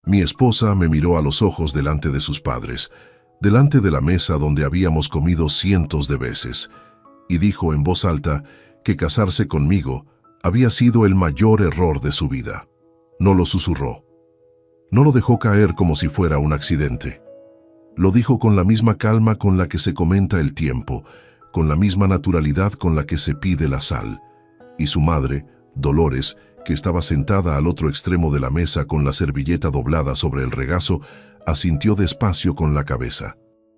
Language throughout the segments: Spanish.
Mi esposa me miró a los ojos delante de sus padres, delante de la mesa donde habíamos comido cientos de veces, y dijo en voz alta que casarse conmigo había sido el mayor error de su vida. No lo susurró. No lo dejó caer como si fuera un accidente. Lo dijo con la misma calma con la que se comenta el tiempo, con la misma naturalidad con la que se pide la sal. Y su madre, Dolores, que estaba sentada al otro extremo de la mesa con la servilleta doblada sobre el regazo, asintió despacio con la cabeza,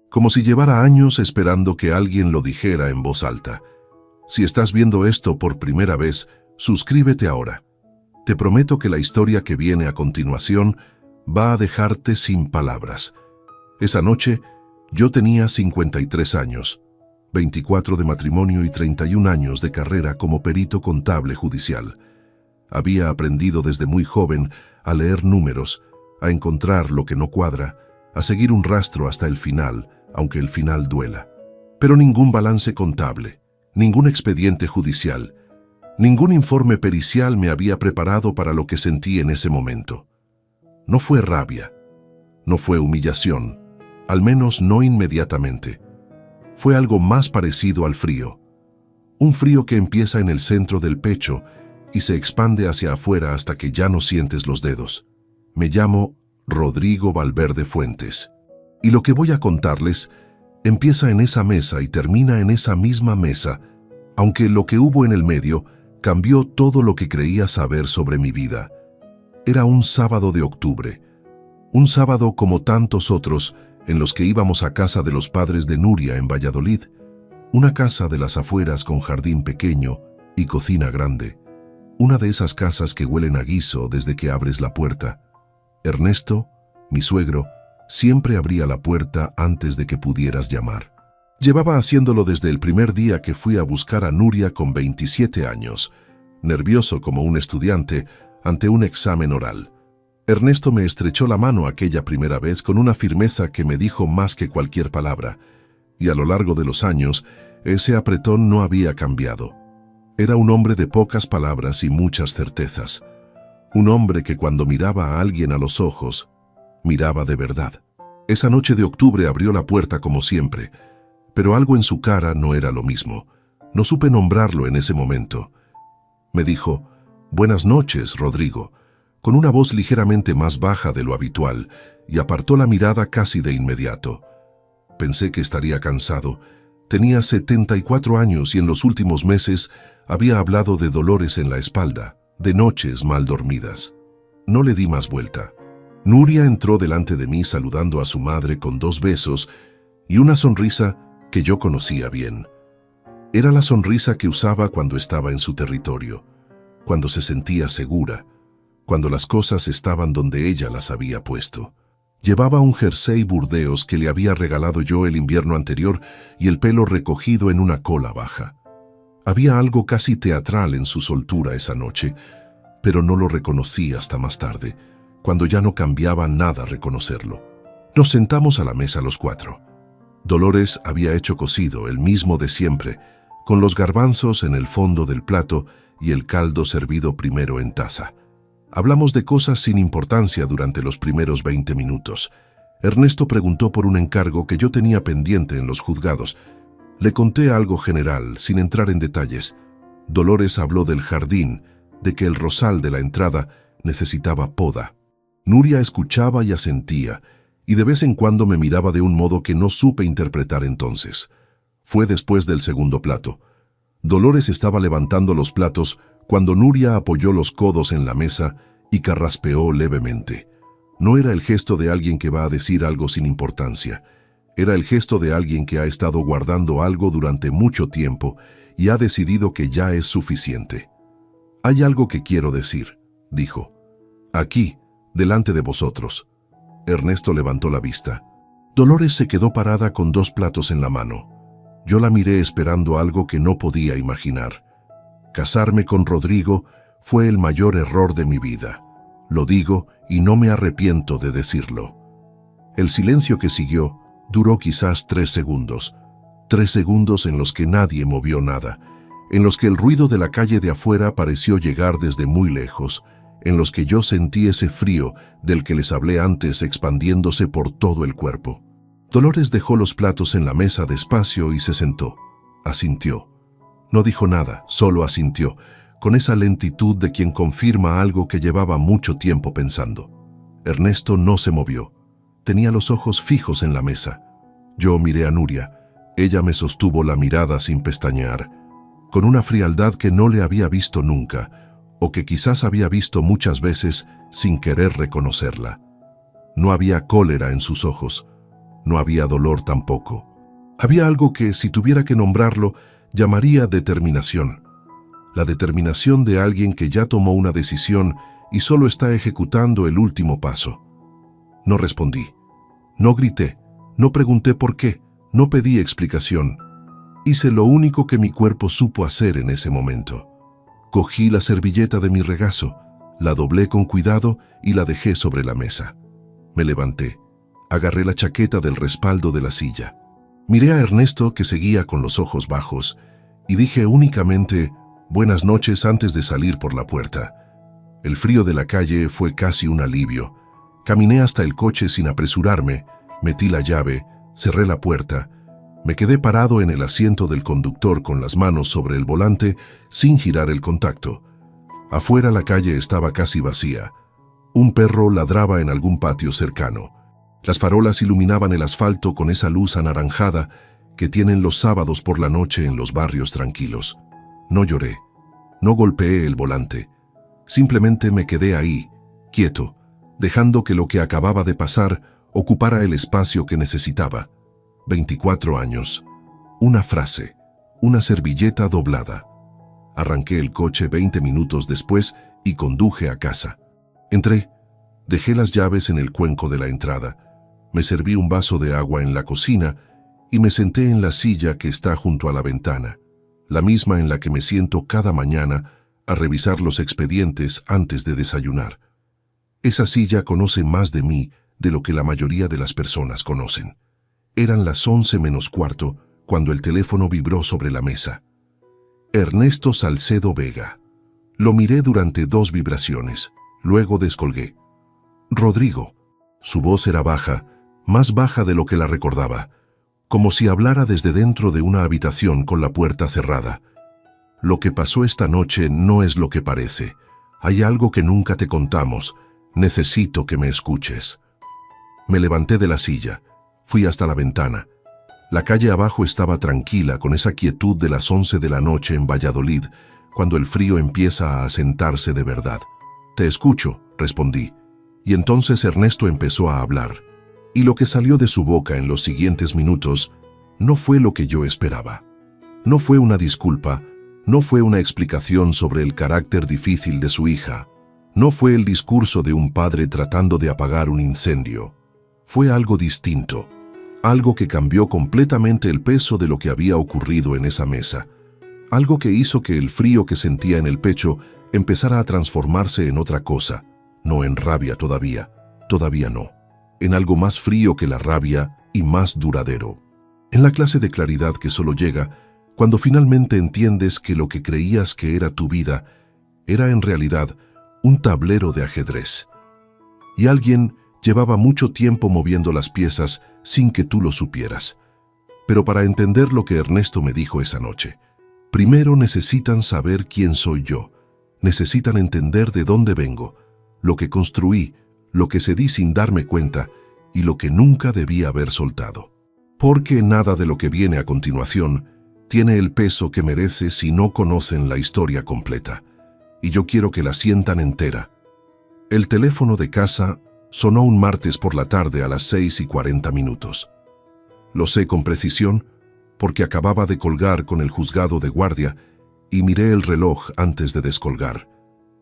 como si llevara años esperando que alguien lo dijera en voz alta. Si estás viendo esto por primera vez, suscríbete ahora. Te prometo que la historia que viene a continuación va a dejarte sin palabras. Esa noche, yo tenía 53 años, 24 de matrimonio y 31 años de carrera como perito contable judicial. Había aprendido desde muy joven a leer números, a encontrar lo que no cuadra, a seguir un rastro hasta el final, aunque el final duela. Pero ningún balance contable, ningún expediente judicial, ningún informe pericial me había preparado para lo que sentí en ese momento. No fue rabia, no fue humillación, al menos no inmediatamente. Fue algo más parecido al frío. Un frío que empieza en el centro del pecho y se expande hacia afuera hasta que ya no sientes los dedos. Me llamo Rodrigo Valverde Fuentes. Y lo que voy a contarles empieza en esa mesa y termina en esa misma mesa, aunque lo que hubo en el medio cambió todo lo que creía saber sobre mi vida. Era un sábado de octubre, un sábado como tantos otros en los que íbamos a casa de los padres de Nuria en Valladolid, una casa de las afueras con jardín pequeño y cocina grande. Una de esas casas que huelen a guiso desde que abres la puerta. Ernesto, mi suegro, siempre abría la puerta antes de que pudieras llamar. Llevaba haciéndolo desde el primer día que fui a buscar a Nuria con 27 años, nervioso como un estudiante ante un examen oral. Ernesto me estrechó la mano aquella primera vez con una firmeza que me dijo más que cualquier palabra, y a lo largo de los años, ese apretón no había cambiado. Era un hombre de pocas palabras y muchas certezas. Un hombre que cuando miraba a alguien a los ojos, miraba de verdad. Esa noche de octubre abrió la puerta como siempre, pero algo en su cara no era lo mismo. No supe nombrarlo en ese momento. Me dijo, «Buenas noches, Rodrigo», con una voz ligeramente más baja de lo habitual, y apartó la mirada casi de inmediato. Pensé que estaría cansado. Tenía 74 años y en los últimos meses había hablado de dolores en la espalda, de noches mal dormidas. No le di más vuelta. Nuria entró delante de mí saludando a su madre con 2 besos y una sonrisa que yo conocía bien. Era la sonrisa que usaba cuando estaba en su territorio, cuando se sentía segura, cuando las cosas estaban donde ella las había puesto. Llevaba un jersey burdeos que le había regalado yo el invierno anterior y el pelo recogido en una cola baja. Había algo casi teatral en su soltura esa noche, pero no lo reconocí hasta más tarde, cuando ya no cambiaba nada reconocerlo. Nos sentamos a la mesa los 4. Dolores había hecho cocido, el mismo de siempre, con los garbanzos en el fondo del plato y el caldo servido primero en taza. Hablamos de cosas sin importancia durante los primeros 20 minutos. Ernesto preguntó por un encargo que yo tenía pendiente en los juzgados. Le conté algo general, sin entrar en detalles. Dolores habló del jardín, de que el rosal de la entrada necesitaba poda. Nuria escuchaba y asentía, y de vez en cuando me miraba de un modo que no supe interpretar entonces. Fue después del segundo plato. Dolores estaba levantando los platos cuando Nuria apoyó los codos en la mesa y carraspeó levemente. No era el gesto de alguien que va a decir algo sin importancia. Era el gesto de alguien que ha estado guardando algo durante mucho tiempo y ha decidido que ya es suficiente. «Hay algo que quiero decir», dijo. «Aquí, delante de vosotros». Ernesto levantó la vista. Dolores se quedó parada con 2 platos en la mano. Yo la miré esperando algo que no podía imaginar. Casarme con Rodrigo fue el mayor error de mi vida. Lo digo y no me arrepiento de decirlo. El silencio que siguió duró quizás 3 segundos. 3 segundos en los que nadie movió nada, en los que el ruido de la calle de afuera pareció llegar desde muy lejos, en los que yo sentí ese frío del que les hablé antes expandiéndose por todo el cuerpo. Dolores dejó los platos en la mesa despacio y se sentó. Asintió. No dijo nada, solo asintió, con esa lentitud de quien confirma algo que llevaba mucho tiempo pensando. Ernesto no se movió. Tenía los ojos fijos en la mesa. Yo miré a Nuria. Ella me sostuvo la mirada sin pestañear, con una frialdad que no le había visto nunca, o que quizás había visto muchas veces sin querer reconocerla. No había cólera en sus ojos. No había dolor tampoco. Había algo que, si tuviera que nombrarlo, llamaría determinación. La determinación de alguien que ya tomó una decisión y solo está ejecutando el último paso. No respondí. No grité. No pregunté por qué. No pedí explicación. Hice lo único que mi cuerpo supo hacer en ese momento. Cogí la servilleta de mi regazo, la doblé con cuidado y la dejé sobre la mesa. Me levanté. Agarré la chaqueta del respaldo de la silla. Miré a Ernesto, que seguía con los ojos bajos, y dije únicamente buenas noches antes de salir por la puerta. El frío de la calle fue casi un alivio. Caminé hasta el coche sin apresurarme, metí la llave, cerré la puerta. Me quedé parado en el asiento del conductor con las manos sobre el volante sin girar el contacto. Afuera la calle estaba casi vacía. Un perro ladraba en algún patio cercano. Las farolas iluminaban el asfalto con esa luz anaranjada que tienen los sábados por la noche en los barrios tranquilos. No lloré, no golpeé el volante. Simplemente me quedé ahí, quieto, dejando que lo que acababa de pasar ocupara el espacio que necesitaba. 24 años. Una frase, una servilleta doblada. Arranqué el coche 20 minutos después y conduje a casa. Entré, dejé las llaves en el cuenco de la entrada. Me serví un vaso de agua en la cocina y me senté en la silla que está junto a la ventana, la misma en la que me siento cada mañana a revisar los expedientes antes de desayunar. Esa silla conoce más de mí de lo que la mayoría de las personas conocen. Eran las 11 menos cuarto cuando el teléfono vibró sobre la mesa. Ernesto Salcedo Vega. Lo miré durante 2 vibraciones, luego descolgué. Rodrigo. Su voz era baja, más baja de lo que la recordaba, como si hablara desde dentro de una habitación con la puerta cerrada. Lo que pasó esta noche no es lo que parece. Hay algo que nunca te contamos. Necesito que me escuches. Me levanté de la silla. Fui hasta la ventana. La calle abajo estaba tranquila, con esa quietud de las 11 de la noche en Valladolid, cuando el frío empieza a asentarse de verdad. Te escucho, respondí. Y entonces Ernesto empezó a hablar. Y lo que salió de su boca en los siguientes minutos no fue lo que yo esperaba. No fue una disculpa, no fue una explicación sobre el carácter difícil de su hija, no fue el discurso de un padre tratando de apagar un incendio. Fue algo distinto, algo que cambió completamente el peso de lo que había ocurrido en esa mesa, algo que hizo que el frío que sentía en el pecho empezara a transformarse en otra cosa, no en rabia todavía no, en algo más frío que la rabia y más duradero. En la clase de claridad que solo llega cuando finalmente entiendes que lo que creías que era tu vida era en realidad un tablero de ajedrez. Y alguien llevaba mucho tiempo moviendo las piezas sin que tú lo supieras. Pero para entender lo que Ernesto me dijo esa noche, primero necesitan saber quién soy yo, necesitan entender de dónde vengo, lo que construí, lo que cedí sin darme cuenta y lo que nunca debía haber soltado. Porque nada de lo que viene a continuación tiene el peso que merece si no conocen la historia completa, y yo quiero que la sientan entera. El teléfono de casa sonó un martes por la tarde a las 6:40. Lo sé con precisión porque acababa de colgar con el juzgado de guardia y miré el reloj antes de descolgar.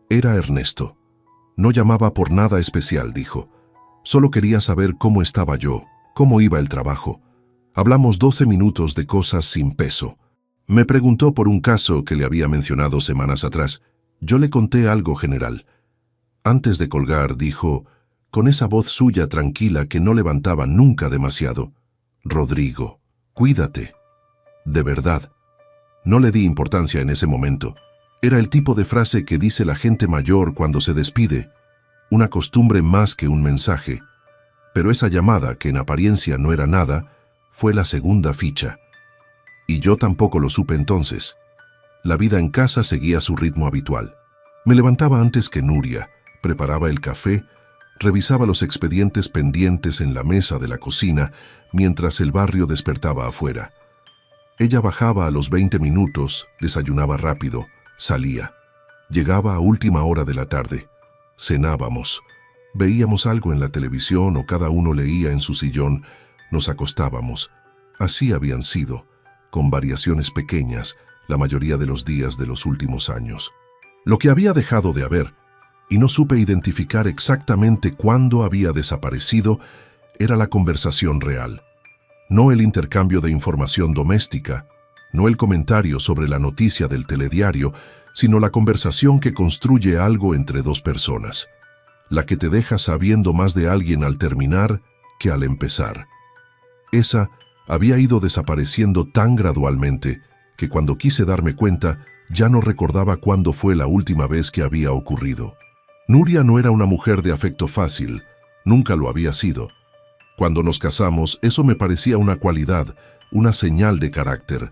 Era Ernesto. No llamaba por nada especial, dijo. Solo quería saber cómo estaba yo, cómo iba el trabajo. Hablamos 12 minutos de cosas sin peso. Me preguntó por un caso que le había mencionado semanas atrás. Yo le conté algo general. Antes de colgar, dijo, con esa voz suya tranquila que no levantaba nunca demasiado, Rodrigo, cuídate. De verdad. No le di importancia en ese momento. Era el tipo de frase que dice la gente mayor cuando se despide, una costumbre más que un mensaje. Pero esa llamada, que en apariencia no era nada, fue la segunda ficha. Y yo tampoco lo supe entonces. La vida en casa seguía su ritmo habitual. Me levantaba antes que Nuria, preparaba el café, revisaba los expedientes pendientes en la mesa de la cocina mientras el barrio despertaba afuera. Ella bajaba a los 20 minutos, desayunaba rápido, salía. Llegaba a última hora de la tarde. Cenábamos. Veíamos algo en la televisión o cada uno leía en su sillón. Nos acostábamos. Así habían sido, con variaciones pequeñas, la mayoría de los días de los últimos años. Lo que había dejado de haber, y no supe identificar exactamente cuándo había desaparecido, era la conversación real. No el intercambio de información doméstica, no el comentario sobre la noticia del telediario, sino la conversación que construye algo entre dos personas, la que te deja sabiendo más de alguien al terminar que al empezar. Esa había ido desapareciendo tan gradualmente que cuando quise darme cuenta ya no recordaba cuándo fue la última vez que había ocurrido. Nuria no era una mujer de afecto fácil, nunca lo había sido. Cuando nos casamos, eso me parecía una cualidad, una señal de carácter.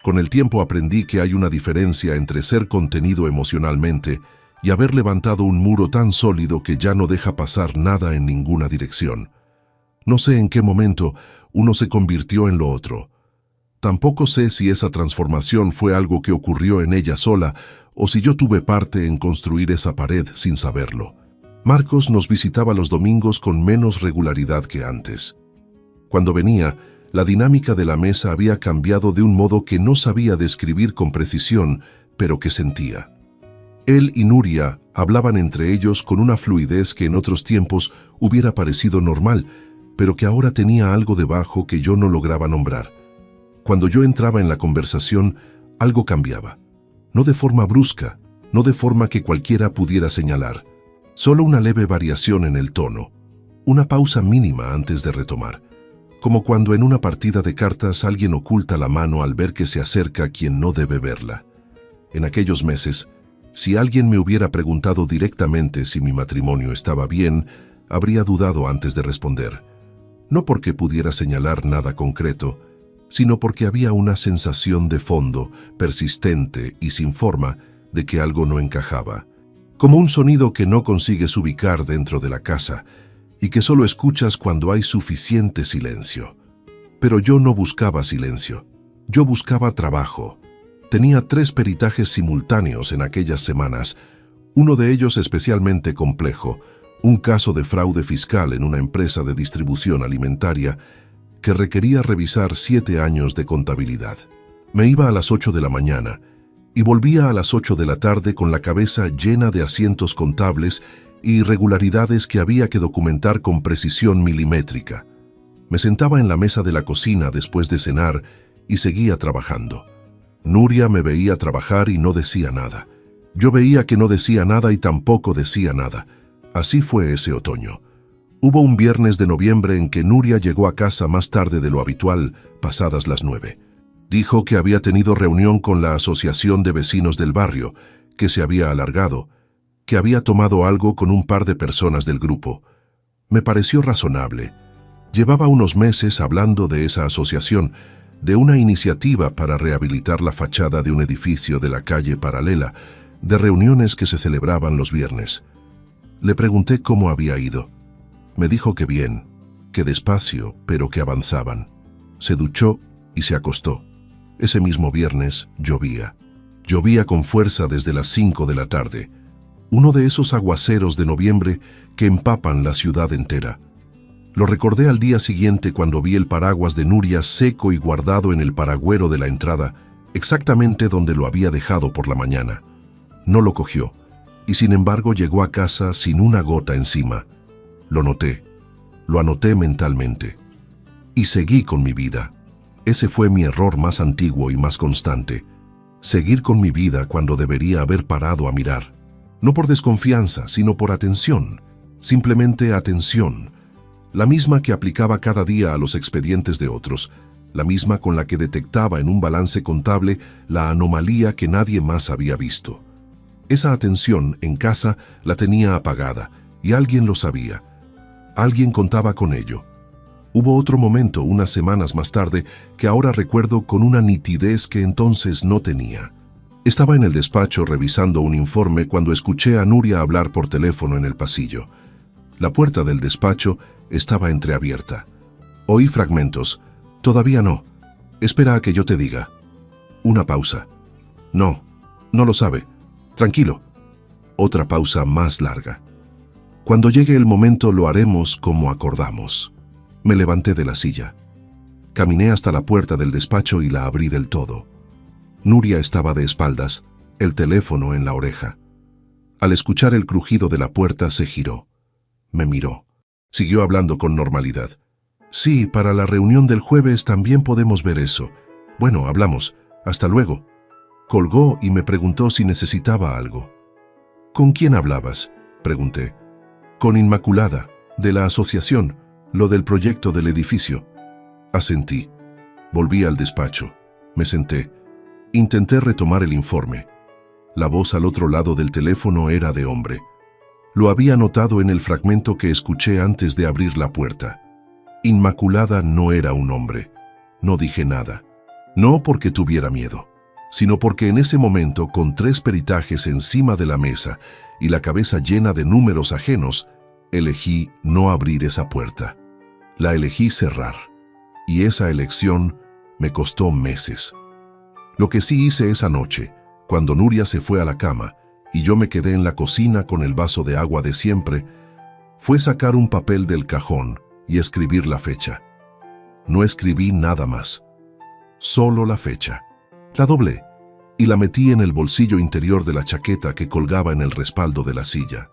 Con el tiempo aprendí que hay una diferencia entre ser contenido emocionalmente y haber levantado un muro tan sólido que ya no deja pasar nada en ninguna dirección. No sé en qué momento uno se convirtió en lo otro. Tampoco sé si esa transformación fue algo que ocurrió en ella sola o si yo tuve parte en construir esa pared sin saberlo. Marcos nos visitaba los domingos con menos regularidad que antes. Cuando venía, la dinámica de la mesa había cambiado de un modo que no sabía describir con precisión, pero que sentía. Él y Nuria hablaban entre ellos con una fluidez que en otros tiempos hubiera parecido normal, pero que ahora tenía algo debajo que yo no lograba nombrar. Cuando yo entraba en la conversación, algo cambiaba. No de forma brusca, no de forma que cualquiera pudiera señalar. Solo una leve variación en el tono, una pausa mínima antes de retomar. Como cuando en una partida de cartas alguien oculta la mano al ver que se acerca quien no debe verla. En aquellos meses, si alguien me hubiera preguntado directamente si mi matrimonio estaba bien, habría dudado antes de responder. No porque pudiera señalar nada concreto, sino porque había una sensación de fondo, persistente y sin forma, de que algo no encajaba. Como un sonido que no consigues ubicar dentro de la casa y que solo escuchas cuando hay suficiente silencio. Pero yo no buscaba silencio, yo buscaba trabajo. Tenía 3 peritajes simultáneos en aquellas semanas, uno de ellos especialmente complejo, un caso de fraude fiscal en una empresa de distribución alimentaria que requería revisar 7 años de contabilidad. Me iba a las 8 de la mañana y volvía a las 8 de la tarde con la cabeza llena de asientos contables y irregularidades que había que documentar con precisión milimétrica. Me sentaba en la mesa de la cocina después de cenar y seguía trabajando. Nuria me veía trabajar y no decía nada. Yo veía que no decía nada y tampoco decía nada. Así fue ese otoño. Hubo un viernes de noviembre en que Nuria llegó a casa más tarde de lo habitual, pasadas las 9. Dijo que había tenido reunión con la asociación de vecinos del barrio, que se había alargado, que había tomado algo con un par de personas del grupo. Me pareció razonable. Llevaba unos meses hablando de esa asociación, de una iniciativa para rehabilitar la fachada de un edificio de la calle paralela, de reuniones que se celebraban los viernes. Le pregunté cómo había ido. Me dijo que bien, que despacio, pero que avanzaban. Se duchó y se acostó. Ese mismo viernes llovía. Llovía con fuerza desde las 5 de la tarde. Uno de esos aguaceros de noviembre que empapan la ciudad entera. Lo recordé al día siguiente cuando vi el paraguas de Nuria seco y guardado en el paragüero de la entrada, exactamente donde lo había dejado por la mañana. No lo cogió, y sin embargo llegó a casa sin una gota encima. Lo noté, lo anoté mentalmente. Y seguí con mi vida. Ese fue mi error más antiguo y más constante. Seguir con mi vida cuando debería haber parado a mirar. No por desconfianza, sino por atención. Simplemente atención. La misma que aplicaba cada día a los expedientes de otros, la misma con la que detectaba en un balance contable la anomalía que nadie más había visto. Esa atención en casa la tenía apagada, y alguien lo sabía. Alguien contaba con ello. Hubo otro momento, unas semanas más tarde, que ahora recuerdo con una nitidez que entonces no tenía. Estaba en el despacho revisando un informe cuando escuché a Nuria hablar por teléfono en el pasillo. La puerta del despacho estaba entreabierta. Oí fragmentos. Todavía no. Espera a que yo te diga. Una pausa. No, no lo sabe. Tranquilo. Otra pausa más larga. Cuando llegue el momento lo haremos como acordamos. Me levanté de la silla. Caminé hasta la puerta del despacho y la abrí del todo. Nuria estaba de espaldas, el teléfono en la oreja. Al escuchar el crujido de la puerta se giró. Me miró. Siguió hablando con normalidad. Sí, para la reunión del jueves también podemos ver eso. Bueno, hablamos. Hasta luego. Colgó y me preguntó si necesitaba algo. ¿Con quién hablabas?, pregunté. Con Inmaculada, de la asociación, lo del proyecto del edificio. Asentí. Volví al despacho. Me senté. Intenté retomar el informe. La voz al otro lado del teléfono era de hombre. Lo había notado en el fragmento que escuché antes de abrir la puerta. Inmaculada no era un hombre. No dije nada. No porque tuviera miedo, sino porque en ese momento, con 3 peritajes encima de la mesa y la cabeza llena de números ajenos, elegí no abrir esa puerta. La elegí cerrar. Y esa elección me costó meses. Lo que sí hice esa noche, cuando Nuria se fue a la cama y yo me quedé en la cocina con el vaso de agua de siempre, fue sacar un papel del cajón y escribir la fecha. No escribí nada más. Solo la fecha. La doblé y la metí en el bolsillo interior de la chaqueta que colgaba en el respaldo de la silla.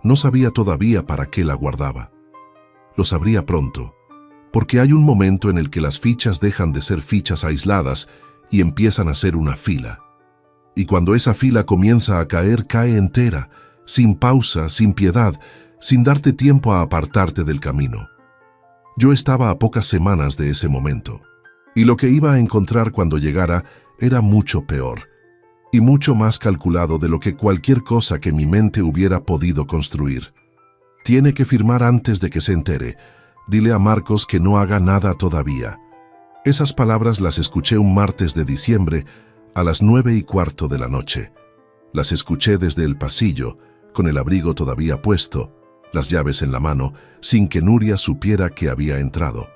No sabía todavía para qué la guardaba. Lo sabría pronto, porque hay un momento en el que las fichas dejan de ser fichas aisladas y empiezan a ser una fila. Y cuando esa fila comienza a caer, cae entera, sin pausa, sin piedad, sin darte tiempo a apartarte del camino. Yo estaba a pocas semanas de ese momento, y lo que iba a encontrar cuando llegara era mucho peor, y mucho más calculado de lo que cualquier cosa que mi mente hubiera podido construir. Tiene que firmar antes de que se entere. Dile a Marcos que no haga nada todavía. Esas palabras las escuché un martes de diciembre a las 9:15 de la noche. Las escuché desde el pasillo, con el abrigo todavía puesto, las llaves en la mano, sin que Nuria supiera que había entrado.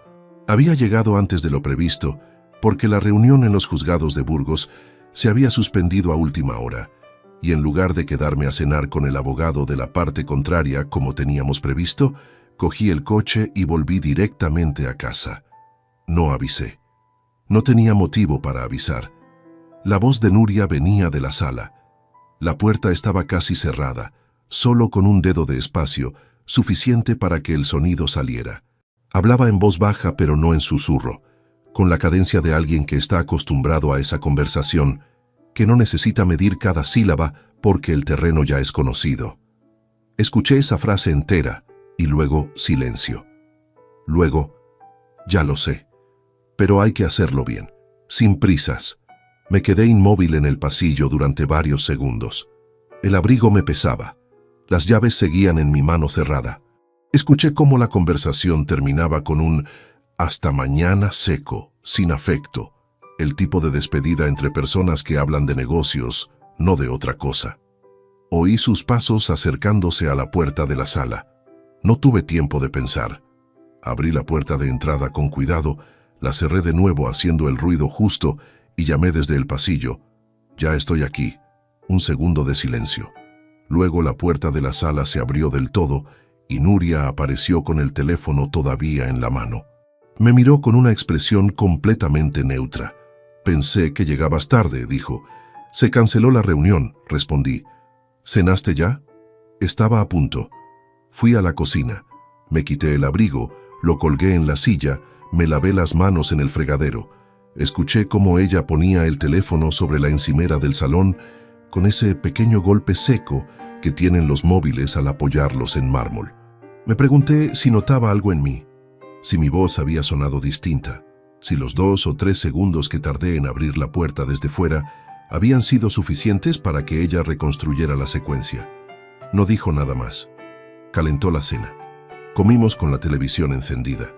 Había llegado antes de lo previsto, porque la reunión en los juzgados de Burgos se había suspendido a última hora, y en lugar de quedarme a cenar con el abogado de la parte contraria como teníamos previsto, cogí el coche y volví directamente a casa. No avisé. No tenía motivo para avisar. La voz de Nuria venía de la sala. La puerta estaba casi cerrada, solo con un dedo de espacio, suficiente para que el sonido saliera. Hablaba en voz baja pero no en susurro, con la cadencia de alguien que está acostumbrado a esa conversación, que no necesita medir cada sílaba porque el terreno ya es conocido. Escuché esa frase entera y luego silencio. Luego, ya lo sé, pero hay que hacerlo bien, sin prisas. Me quedé inmóvil en el pasillo durante varios segundos. El abrigo me pesaba. Las llaves seguían en mi mano cerrada. Escuché cómo la conversación terminaba con un «hasta mañana» seco, sin afecto, el tipo de despedida entre personas que hablan de negocios, no de otra cosa. Oí sus pasos acercándose a la puerta de la sala. No tuve tiempo de pensar. Abrí la puerta de entrada con cuidado, la cerré de nuevo haciendo el ruido justo y llamé desde el pasillo. «Ya estoy aquí». Un segundo de silencio. Luego la puerta de la sala se abrió del todo y Nuria apareció con el teléfono todavía en la mano. Me miró con una expresión completamente neutra. «Pensé que llegabas tarde», dijo. «Se canceló la reunión», respondí. «¿Cenaste ya?» Estaba a punto. Fui a la cocina. Me quité el abrigo, lo colgué en la silla, me lavé las manos en el fregadero. Escuché cómo ella ponía el teléfono sobre la encimera del salón con ese pequeño golpe seco que tienen los móviles al apoyarlos en mármol. Me pregunté si notaba algo en mí, si mi voz había sonado distinta, si los 2 o 3 segundos que tardé en abrir la puerta desde fuera habían sido suficientes para que ella reconstruyera la secuencia. No dijo nada más. Calentó la cena. Comimos con la televisión encendida.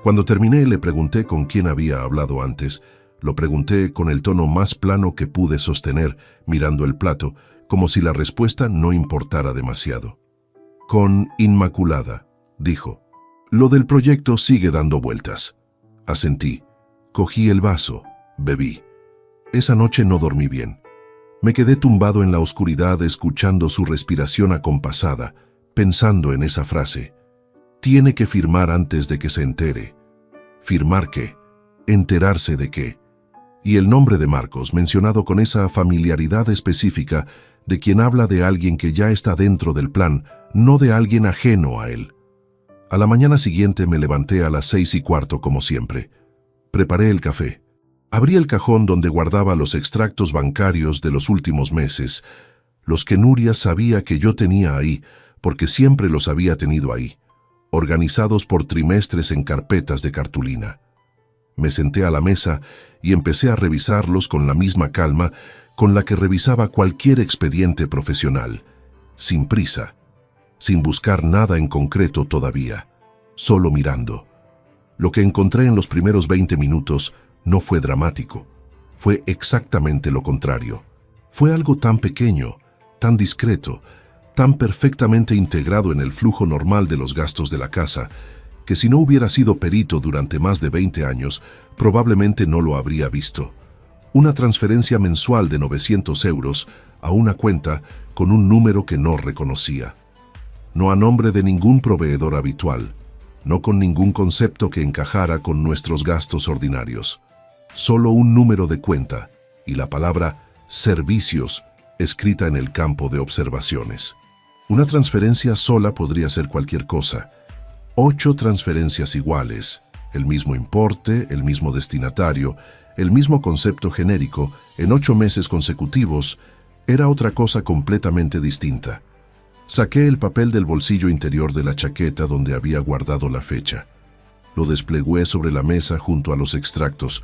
Cuando terminé, le pregunté con quién había hablado antes. Lo pregunté con el tono más plano que pude sostener, mirando el plato, como si la respuesta no importara demasiado. Con Inmaculada, dijo. Lo del proyecto sigue dando vueltas. Asentí. Cogí el vaso. Bebí. Esa noche no dormí bien. Me quedé tumbado en la oscuridad escuchando su respiración acompasada, pensando en esa frase. Tiene que firmar antes de que se entere. ¿Firmar qué? ¿Enterarse de qué? Y el nombre de Marcos, mencionado con esa familiaridad específica de quien habla de alguien que ya está dentro del plan, no de alguien ajeno a él. A la mañana siguiente me levanté a las 6:15 como siempre. Preparé el café. Abrí el cajón donde guardaba los extractos bancarios de los últimos meses, los que Nuria sabía que yo tenía ahí, porque siempre los había tenido ahí, organizados por trimestres en carpetas de cartulina. Me senté a la mesa y empecé a revisarlos con la misma calma con la que revisaba cualquier expediente profesional, sin prisa, sin buscar nada en concreto todavía, solo mirando. Lo que encontré en los primeros 20 minutos no fue dramático, fue exactamente lo contrario. Fue algo tan pequeño, tan discreto, tan perfectamente integrado en el flujo normal de los gastos de la casa, que si no hubiera sido perito durante más de 20 años, probablemente no lo habría visto. Una transferencia mensual de 900 euros a una cuenta con un número que no reconocía. No a nombre de ningún proveedor habitual, no con ningún concepto que encajara con nuestros gastos ordinarios. Solo un número de cuenta y la palabra servicios escrita en el campo de observaciones. Una transferencia sola podría ser cualquier cosa. 8 transferencias iguales, el mismo importe, el mismo destinatario, el mismo concepto genérico, en 8 meses consecutivos, era otra cosa completamente distinta. Saqué el papel del bolsillo interior de la chaqueta donde había guardado la fecha. Lo desplegué sobre la mesa junto a los extractos.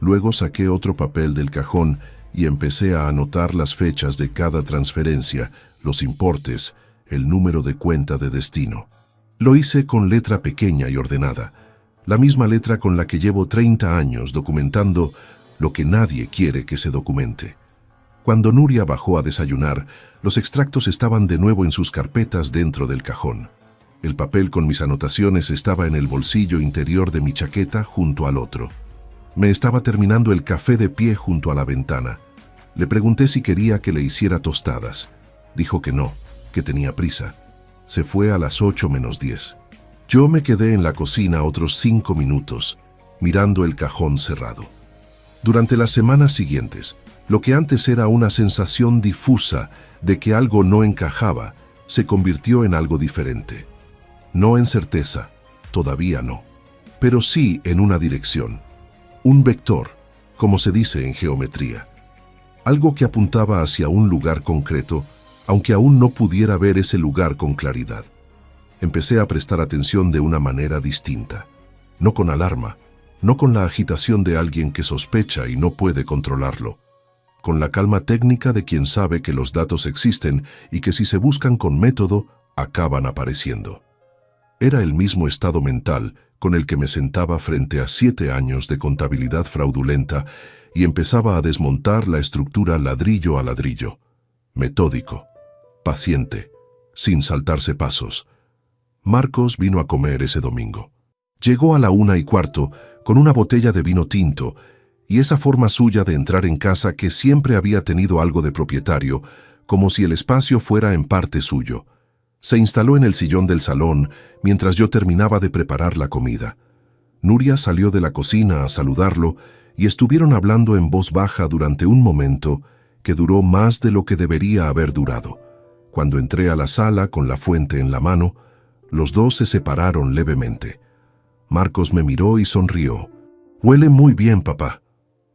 Luego saqué otro papel del cajón y empecé a anotar las fechas de cada transferencia, los importes, el número de cuenta de destino. Lo hice con letra pequeña y ordenada, la misma letra con la que llevo 30 años documentando lo que nadie quiere que se documente. Cuando Nuria bajó a desayunar, los extractos estaban de nuevo en sus carpetas dentro del cajón. El papel con mis anotaciones estaba en el bolsillo interior de mi chaqueta junto al otro. Me estaba terminando el café de pie junto a la ventana. Le pregunté si quería que le hiciera tostadas. Dijo que no, que tenía prisa. Se fue a las 8:10. Yo me quedé en la cocina otros 5 minutos, mirando el cajón cerrado. Durante las semanas siguientes, lo que antes era una sensación difusa de que algo no encajaba, se convirtió en algo diferente. No en certeza, todavía no, pero sí en una dirección. Un vector, como se dice en geometría. Algo que apuntaba hacia un lugar concreto, aunque aún no pudiera ver ese lugar con claridad. Empecé a prestar atención de una manera distinta. No con alarma, no con la agitación de alguien que sospecha y no puede controlarlo. Con la calma técnica de quien sabe que los datos existen y que si se buscan con método, acaban apareciendo. Era el mismo estado mental con el que me sentaba frente a 7 años de contabilidad fraudulenta y empezaba a desmontar la estructura ladrillo a ladrillo. Metódico, paciente, sin saltarse pasos. Marcos vino a comer ese domingo. Llegó a la 1:15 con una botella de vino tinto y esa forma suya de entrar en casa que siempre había tenido algo de propietario, como si el espacio fuera en parte suyo. Se instaló en el sillón del salón mientras yo terminaba de preparar la comida. Nuria salió de la cocina a saludarlo y estuvieron hablando en voz baja durante un momento que duró más de lo que debería haber durado. Cuando entré a la sala con la fuente en la mano, los dos se separaron levemente. Marcos me miró y sonrió. «Huele muy bien, papá».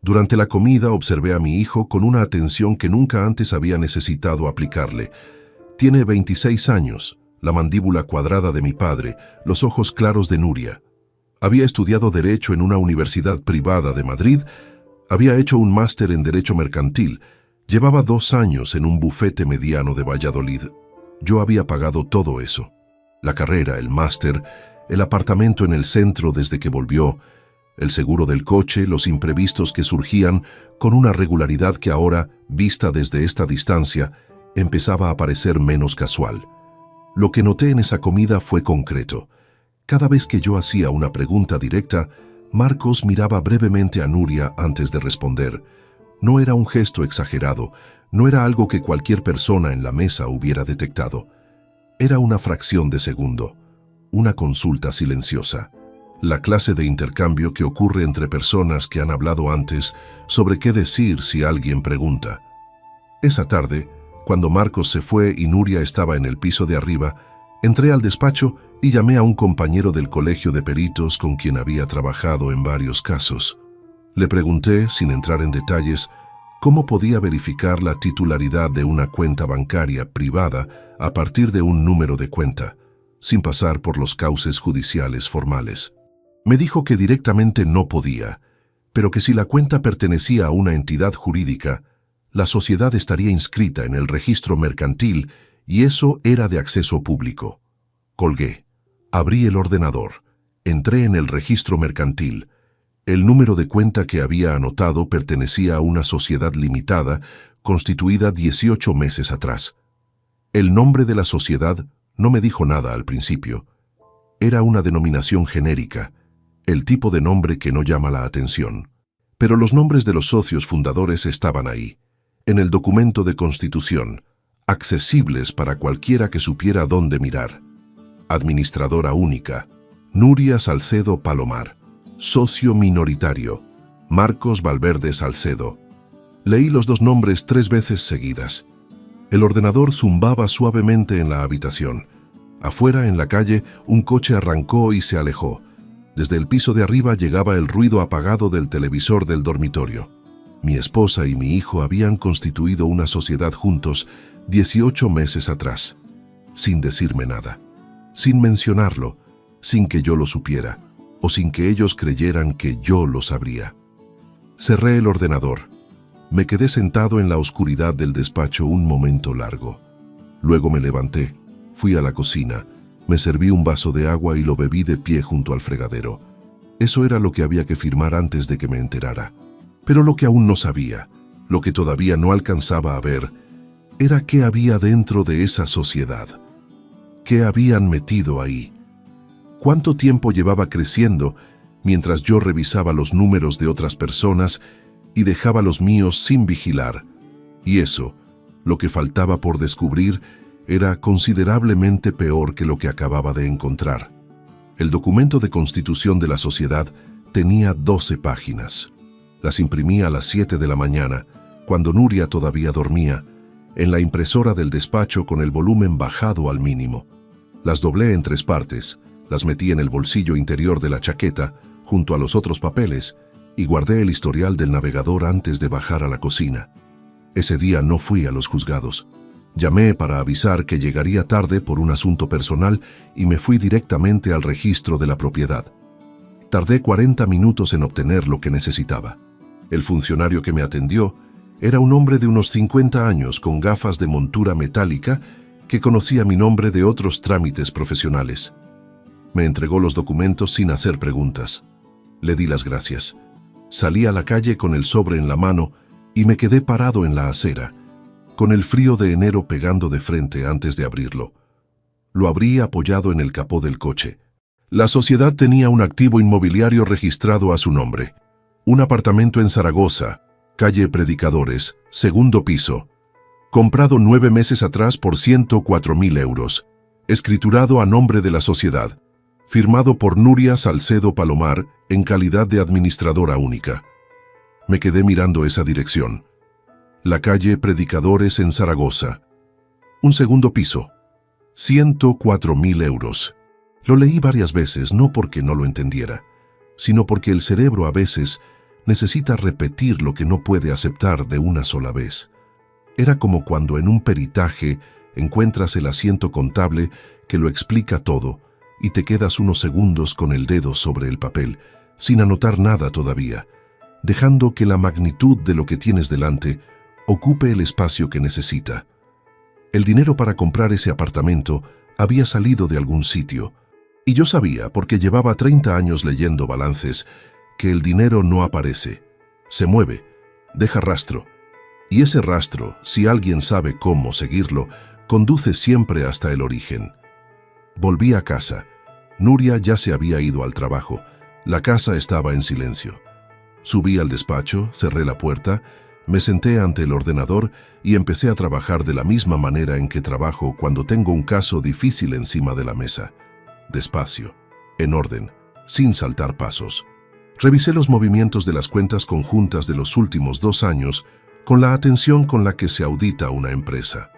Durante la comida observé a mi hijo con una atención que nunca antes había necesitado aplicarle. Tiene 26 años, la mandíbula cuadrada de mi padre, los ojos claros de Nuria. Había estudiado Derecho en una universidad privada de Madrid, había hecho un máster en Derecho Mercantil, llevaba 2 años en un bufete mediano de Valladolid. Yo había pagado todo eso. La carrera, el máster, el apartamento en el centro desde que volvió, el seguro del coche, los imprevistos que surgían con una regularidad que ahora, vista desde esta distancia, empezaba a parecer menos casual. Lo que noté en esa comida fue concreto. Cada vez que yo hacía una pregunta directa, Marcos miraba brevemente a Nuria antes de responder. No era un gesto exagerado, no era algo que cualquier persona en la mesa hubiera detectado. Era una fracción de segundo, una consulta silenciosa. La clase de intercambio que ocurre entre personas que han hablado antes sobre qué decir si alguien pregunta. Esa tarde, cuando Marcos se fue y Nuria estaba en el piso de arriba, entré al despacho y llamé a un compañero del colegio de peritos con quien había trabajado en varios casos. Le pregunté, sin entrar en detalles, cómo podía verificar la titularidad de una cuenta bancaria privada a partir de un número de cuenta, sin pasar por los cauces judiciales formales. Me dijo que directamente no podía, pero que si la cuenta pertenecía a una entidad jurídica, la sociedad estaría inscrita en el registro mercantil y eso era de acceso público. Colgué, abrí el ordenador, entré en el registro mercantil. El número de cuenta que había anotado pertenecía a una sociedad limitada constituida 18 meses atrás. El nombre de la sociedad no me dijo nada al principio. Era una denominación genérica, el tipo de nombre que no llama la atención. Pero los nombres de los socios fundadores estaban ahí, en el documento de constitución, accesibles para cualquiera que supiera dónde mirar. Administradora única, Nuria Salcedo Palomar. Socio minoritario, Marcos Valverde Salcedo. Leí los 2 nombres 3 veces seguidas. El ordenador zumbaba suavemente en la habitación. Afuera, en la calle, un coche arrancó y se alejó. Desde el piso de arriba llegaba el ruido apagado del televisor del dormitorio. Mi esposa y mi hijo habían constituido una sociedad juntos 18 meses atrás, sin decirme nada, sin mencionarlo, sin que yo lo supiera, o sin que ellos creyeran que yo lo sabría. Cerré el ordenador. Me quedé sentado en la oscuridad del despacho un momento largo. Luego me levanté, fui a la cocina, me serví un vaso de agua y lo bebí de pie junto al fregadero. Eso era lo que había que firmar antes de que me enterara. Pero lo que aún no sabía, lo que todavía no alcanzaba a ver, era qué había dentro de esa sociedad. ¿Qué habían metido ahí? ¿Cuánto tiempo llevaba creciendo mientras yo revisaba los números de otras personas y dejaba los míos sin vigilar? Y eso, lo que faltaba por descubrir, era considerablemente peor que lo que acababa de encontrar. El documento de constitución de la sociedad tenía 12 páginas. Las imprimí a las 7 de la mañana, cuando Nuria todavía dormía, en la impresora del despacho con el volumen bajado al mínimo. Las doblé en 3 partes, las metí en el bolsillo interior de la chaqueta, junto a los otros papeles, y guardé el historial del navegador antes de bajar a la cocina. Ese día no fui a los juzgados. Llamé para avisar que llegaría tarde por un asunto personal y me fui directamente al registro de la propiedad. Tardé 40 minutos en obtener lo que necesitaba. El funcionario que me atendió era un hombre de unos 50 años con gafas de montura metálica que conocía mi nombre de otros trámites profesionales. Me entregó los documentos sin hacer preguntas. Le di las gracias. Salí a la calle con el sobre en la mano y me quedé parado en la acera, con el frío de enero pegando de frente antes de abrirlo. Lo abrí apoyado en el capó del coche. La sociedad tenía un activo inmobiliario registrado a su nombre. Un apartamento en Zaragoza, calle Predicadores, 2º piso. Comprado 9 meses atrás por 104.000 euros. Escriturado a nombre de la sociedad. Firmado por Nuria Salcedo Palomar en calidad de administradora única. Me quedé mirando esa dirección. La calle Predicadores en Zaragoza. Un 2º piso. 104.000 euros. Lo leí varias veces, no porque no lo entendiera, sino porque el cerebro a veces necesita repetir lo que no puede aceptar de una sola vez. Era como cuando en un peritaje encuentras el asiento contable que lo explica todo y te quedas unos segundos con el dedo sobre el papel, sin anotar nada todavía, dejando que la magnitud de lo que tienes delante ocupe el espacio que necesita. El dinero para comprar ese apartamento había salido de algún sitio, y yo sabía, porque llevaba 30 años leyendo balances, que el dinero no aparece, se mueve, deja rastro, y ese rastro, si alguien sabe cómo seguirlo, conduce siempre hasta el origen. Volví a casa. Nuria ya se había ido al trabajo. La casa estaba en silencio. Subí al despacho, cerré la puerta, me senté ante el ordenador y empecé a trabajar de la misma manera en que trabajo cuando tengo un caso difícil encima de la mesa. Despacio, en orden, sin saltar pasos. Revisé los movimientos de las cuentas conjuntas de los últimos 2 años con la atención con la que se audita una empresa,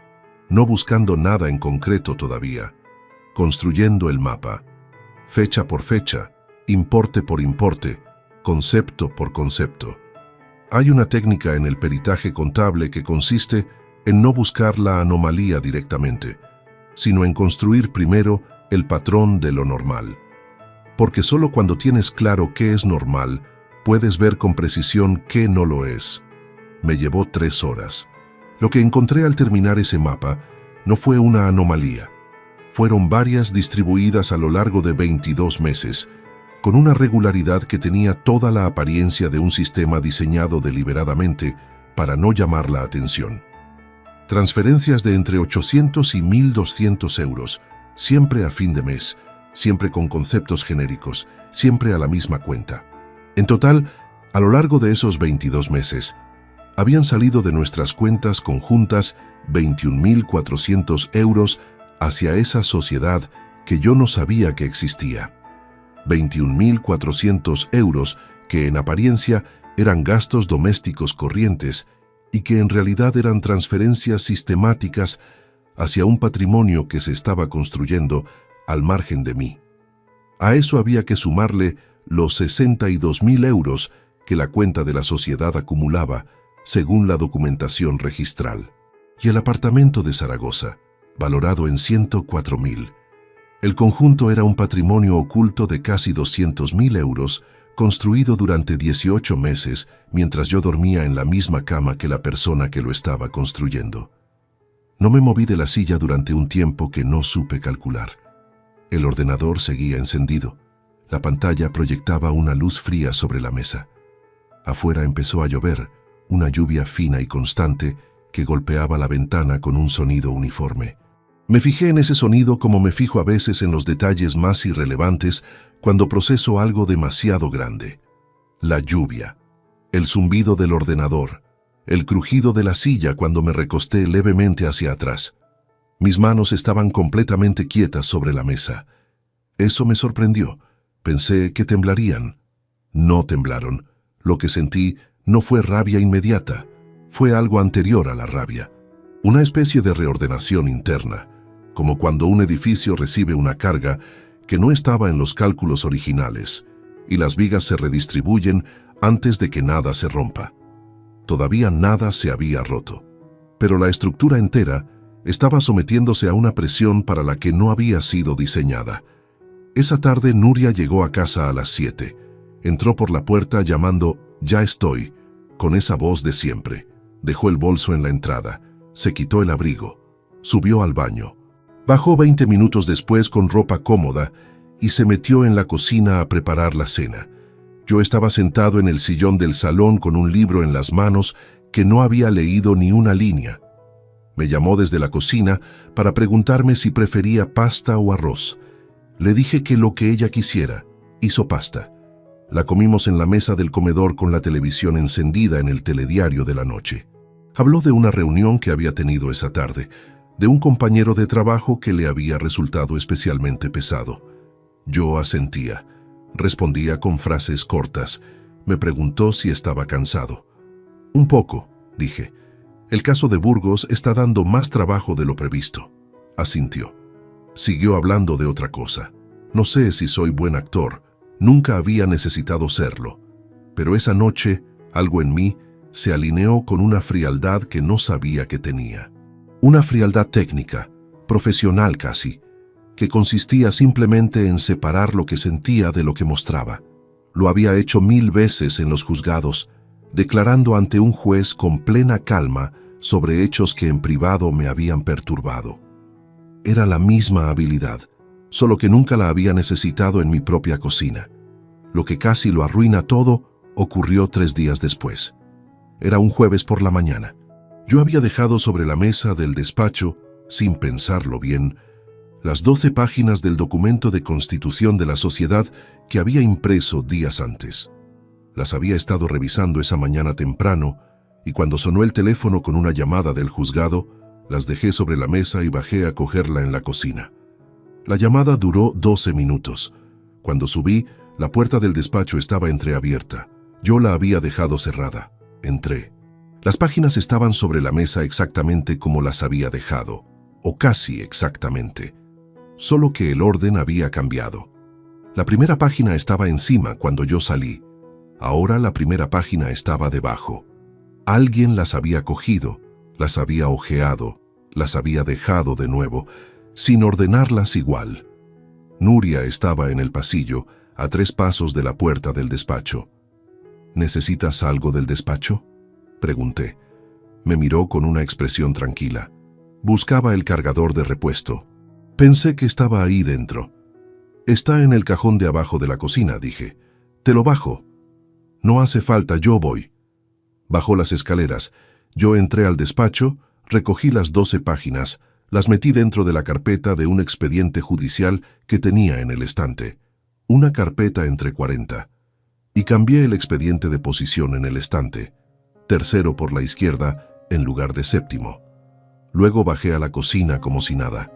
no buscando nada en concreto todavía, construyendo el mapa, fecha por fecha, importe por importe, concepto por concepto. Hay una técnica en el peritaje contable que consiste en no buscar la anomalía directamente, sino en construir primero el patrón de lo normal. Porque solo cuando tienes claro qué es normal, puedes ver con precisión qué no lo es. Me llevó 3 horas. Lo que encontré al terminar ese mapa no fue una anomalía. Fueron varias distribuidas a lo largo de 22 meses, con una regularidad que tenía toda la apariencia de un sistema diseñado deliberadamente para no llamar la atención. Transferencias de entre 800 y 1.200 euros, siempre a fin de mes, siempre con conceptos genéricos, siempre a la misma cuenta. En total, a lo largo de esos 22 meses, habían salido de nuestras cuentas conjuntas 21.400 euros hacia esa sociedad que yo no sabía que existía. 21.400 euros que en apariencia eran gastos domésticos corrientes y que en realidad eran transferencias sistemáticas hacia un patrimonio que se estaba construyendo al margen de mí. A eso había que sumarle los 62.000 euros que la cuenta de la sociedad acumulaba, según la documentación registral. Y el apartamento de Zaragoza, valorado en 104.000. El conjunto era un patrimonio oculto de casi 200.000 euros, construido durante 18 meses mientras yo dormía en la misma cama que la persona que lo estaba construyendo. No me moví de la silla durante un tiempo que no supe calcular. El ordenador seguía encendido. La pantalla proyectaba una luz fría sobre la mesa. Afuera empezó a llover, una lluvia fina y constante que golpeaba la ventana con un sonido uniforme. Me fijé en ese sonido como me fijo a veces en los detalles más irrelevantes cuando proceso algo demasiado grande. La lluvia, el zumbido del ordenador, el crujido de la silla cuando me recosté levemente hacia atrás. Mis manos estaban completamente quietas sobre la mesa. Eso me sorprendió. Pensé que temblarían. No temblaron. Lo que sentí no fue rabia inmediata, fue algo anterior a la rabia. Una especie de reordenación interna, como cuando un edificio recibe una carga que no estaba en los cálculos originales, y las vigas se redistribuyen antes de que nada se rompa. Todavía nada se había roto, pero la estructura entera estaba sometiéndose a una presión para la que no había sido diseñada. Esa tarde Nuria llegó a casa a las 7. Entró por la puerta llamando «Ya estoy», con esa voz de siempre. Dejó el bolso en la entrada, se quitó el abrigo, subió al baño. Bajó 20 minutos después con ropa cómoda y se metió en la cocina a preparar la cena. Yo estaba sentado en el sillón del salón con un libro en las manos que no había leído ni una línea. Me llamó desde la cocina para preguntarme si prefería pasta o arroz. Le dije que lo que ella quisiera. Hizo pasta. La comimos en la mesa del comedor con la televisión encendida en el telediario de la noche. Habló de una reunión que había tenido esa tarde, de un compañero de trabajo que le había resultado especialmente pesado. Yo asentía. Respondía con frases cortas. Me preguntó si estaba cansado. Un poco, dije. El caso de Burgos está dando más trabajo de lo previsto. Asintió. Siguió hablando de otra cosa. No sé si soy buen actor. Nunca había necesitado serlo. Pero esa noche, algo en mí se alineó con una frialdad que no sabía que tenía. Una frialdad técnica, profesional casi. que consistía simplemente en separar lo que sentía de lo que mostraba. Lo había hecho 1000 veces en los juzgados, declarando ante un juez con plena calma sobre hechos que en privado me habían perturbado. Era la misma habilidad, solo que nunca la había necesitado en mi propia cocina. Lo que casi lo arruina todo ocurrió 3 días después. Era un jueves por la mañana. Yo había dejado sobre la mesa del despacho, sin pensarlo bien, las 12 páginas del documento de constitución de la sociedad que había impreso días antes. Las había estado revisando esa mañana temprano, y cuando sonó el teléfono con una llamada del juzgado, las dejé sobre la mesa y bajé a cogerla en la cocina. La llamada duró 12 minutos. Cuando subí, la puerta del despacho estaba entreabierta. Yo la había dejado cerrada. Entré. Las páginas estaban sobre la mesa exactamente como las había dejado, o casi exactamente, solo que el orden había cambiado. La primera página estaba encima cuando yo salí. Ahora la primera página estaba debajo. Alguien las había cogido, las había hojeado, las había dejado de nuevo, sin ordenarlas igual. Nuria estaba en el pasillo, a 3 pasos de la puerta del despacho. ¿Necesitas algo del despacho?, pregunté. Me miró con una expresión tranquila. Buscaba el cargador de repuesto. Pensé que estaba ahí dentro. Está en el cajón de abajo de la cocina, dije. Te lo bajo. No hace falta, yo voy. Bajó las escaleras. Yo entré al despacho, recogí las 12 páginas, las metí dentro de la carpeta de un expediente judicial que tenía en el estante. Una carpeta entre 40. Y cambié el expediente de posición en el estante. Tercero por la izquierda en lugar de séptimo. Luego bajé a la cocina como si nada.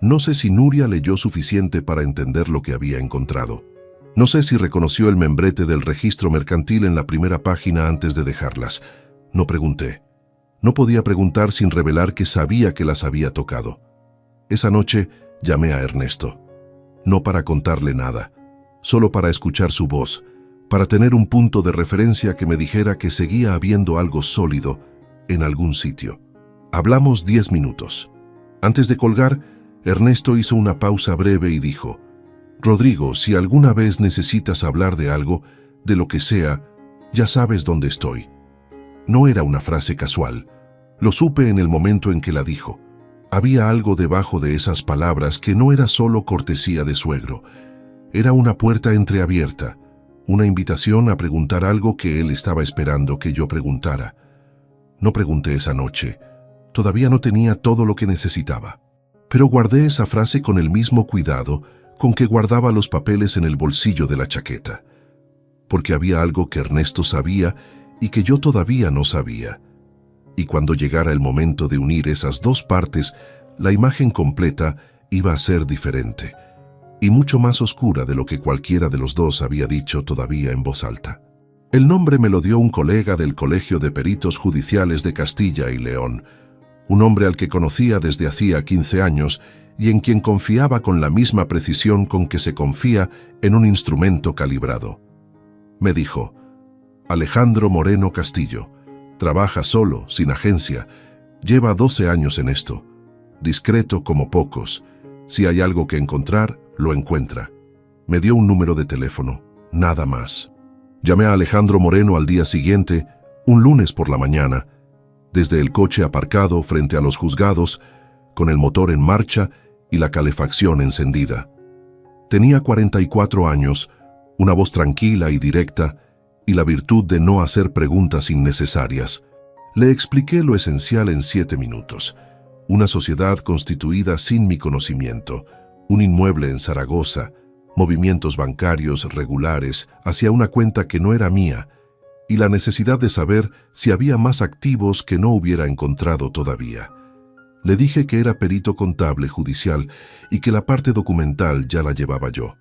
No sé si Nuria leyó suficiente para entender lo que había encontrado. No sé si reconoció el membrete del registro mercantil en la primera página antes de dejarlas. No pregunté. No podía preguntar sin revelar que sabía que las había tocado. Esa noche llamé a Ernesto. No para contarle nada, solo para escuchar su voz, para tener un punto de referencia que me dijera que seguía habiendo algo sólido en algún sitio. Hablamos 10 minutos. Antes de colgar, Ernesto hizo una pausa breve y dijo: «Rodrigo, si alguna vez necesitas hablar de algo, de lo que sea, ya sabes dónde estoy». No era una frase casual. Lo supe en el momento en que la dijo. Había algo debajo de esas palabras que no era solo cortesía de suegro. Era una puerta entreabierta, una invitación a preguntar algo que él estaba esperando que yo preguntara. No pregunté esa noche. Todavía no tenía todo lo que necesitaba. Pero guardé esa frase con el mismo cuidado con que guardaba los papeles en el bolsillo de la chaqueta. Porque había algo que Ernesto sabía y que yo todavía no sabía. Y cuando llegara el momento de unir esas 2 partes, la imagen completa iba a ser diferente, y mucho más oscura de lo que cualquiera de los dos había dicho todavía en voz alta. El nombre me lo dio un colega del Colegio de Peritos Judiciales de Castilla y León, un hombre al que conocía desde hacía 15 años y en quien confiaba con la misma precisión con que se confía en un instrumento calibrado. Me dijo: «Alejandro Moreno Castillo, trabaja solo, sin agencia, lleva 12 años en esto, discreto como pocos. Si hay algo que encontrar, lo encuentra». Me dio un número de teléfono, nada más. Llamé a Alejandro Moreno al día siguiente, un lunes por la mañana, desde el coche aparcado frente a los juzgados, con el motor en marcha y la calefacción encendida. Tenía 44 años, una voz tranquila y directa, y la virtud de no hacer preguntas innecesarias. Le expliqué lo esencial en 7 minutos. Una sociedad constituida sin mi conocimiento, un inmueble en Zaragoza, movimientos bancarios regulares hacia una cuenta que no era mía, y la necesidad de saber si había más activos que no hubiera encontrado todavía. Le dije que era perito contable judicial y que la parte documental ya la llevaba yo.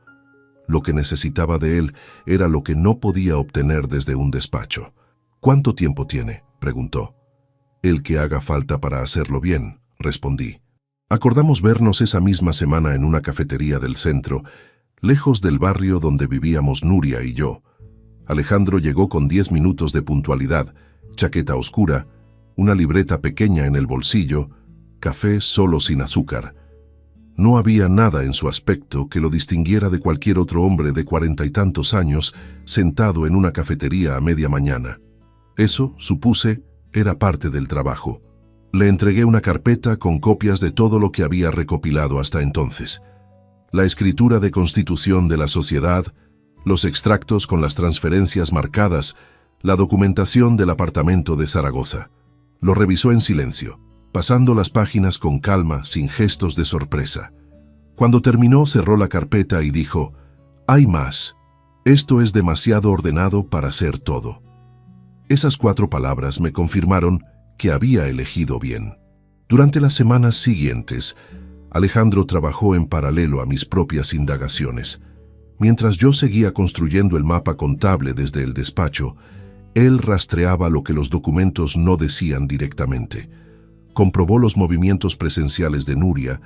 Lo que necesitaba de él era lo que no podía obtener desde un despacho. «¿Cuánto tiempo tiene?», preguntó. «El que haga falta para hacerlo bien», respondí. Acordamos vernos esa misma semana en una cafetería del centro, lejos del barrio donde vivíamos Nuria y yo. Alejandro llegó con 10 minutos de puntualidad, chaqueta oscura, una libreta pequeña en el bolsillo, café solo sin azúcar. No había nada en su aspecto que lo distinguiera de cualquier otro hombre de 40 y tantos años sentado en una cafetería a media mañana. Eso, supuse, era parte del trabajo. Le entregué una carpeta con copias de todo lo que había recopilado hasta entonces. La escritura de constitución de la sociedad, los extractos con las transferencias marcadas, la documentación del apartamento de Zaragoza. Lo revisó en silencio, pasando las páginas con calma, sin gestos de sorpresa. Cuando terminó, cerró la carpeta y dijo: «Hay más. Esto es demasiado ordenado para ser todo». Esas 4 palabras me confirmaron que había elegido bien. Durante las semanas siguientes, Alejandro trabajó en paralelo a mis propias indagaciones. Mientras yo seguía construyendo el mapa contable desde el despacho, él rastreaba lo que los documentos no decían directamente. Comprobó los movimientos presenciales de Nuria,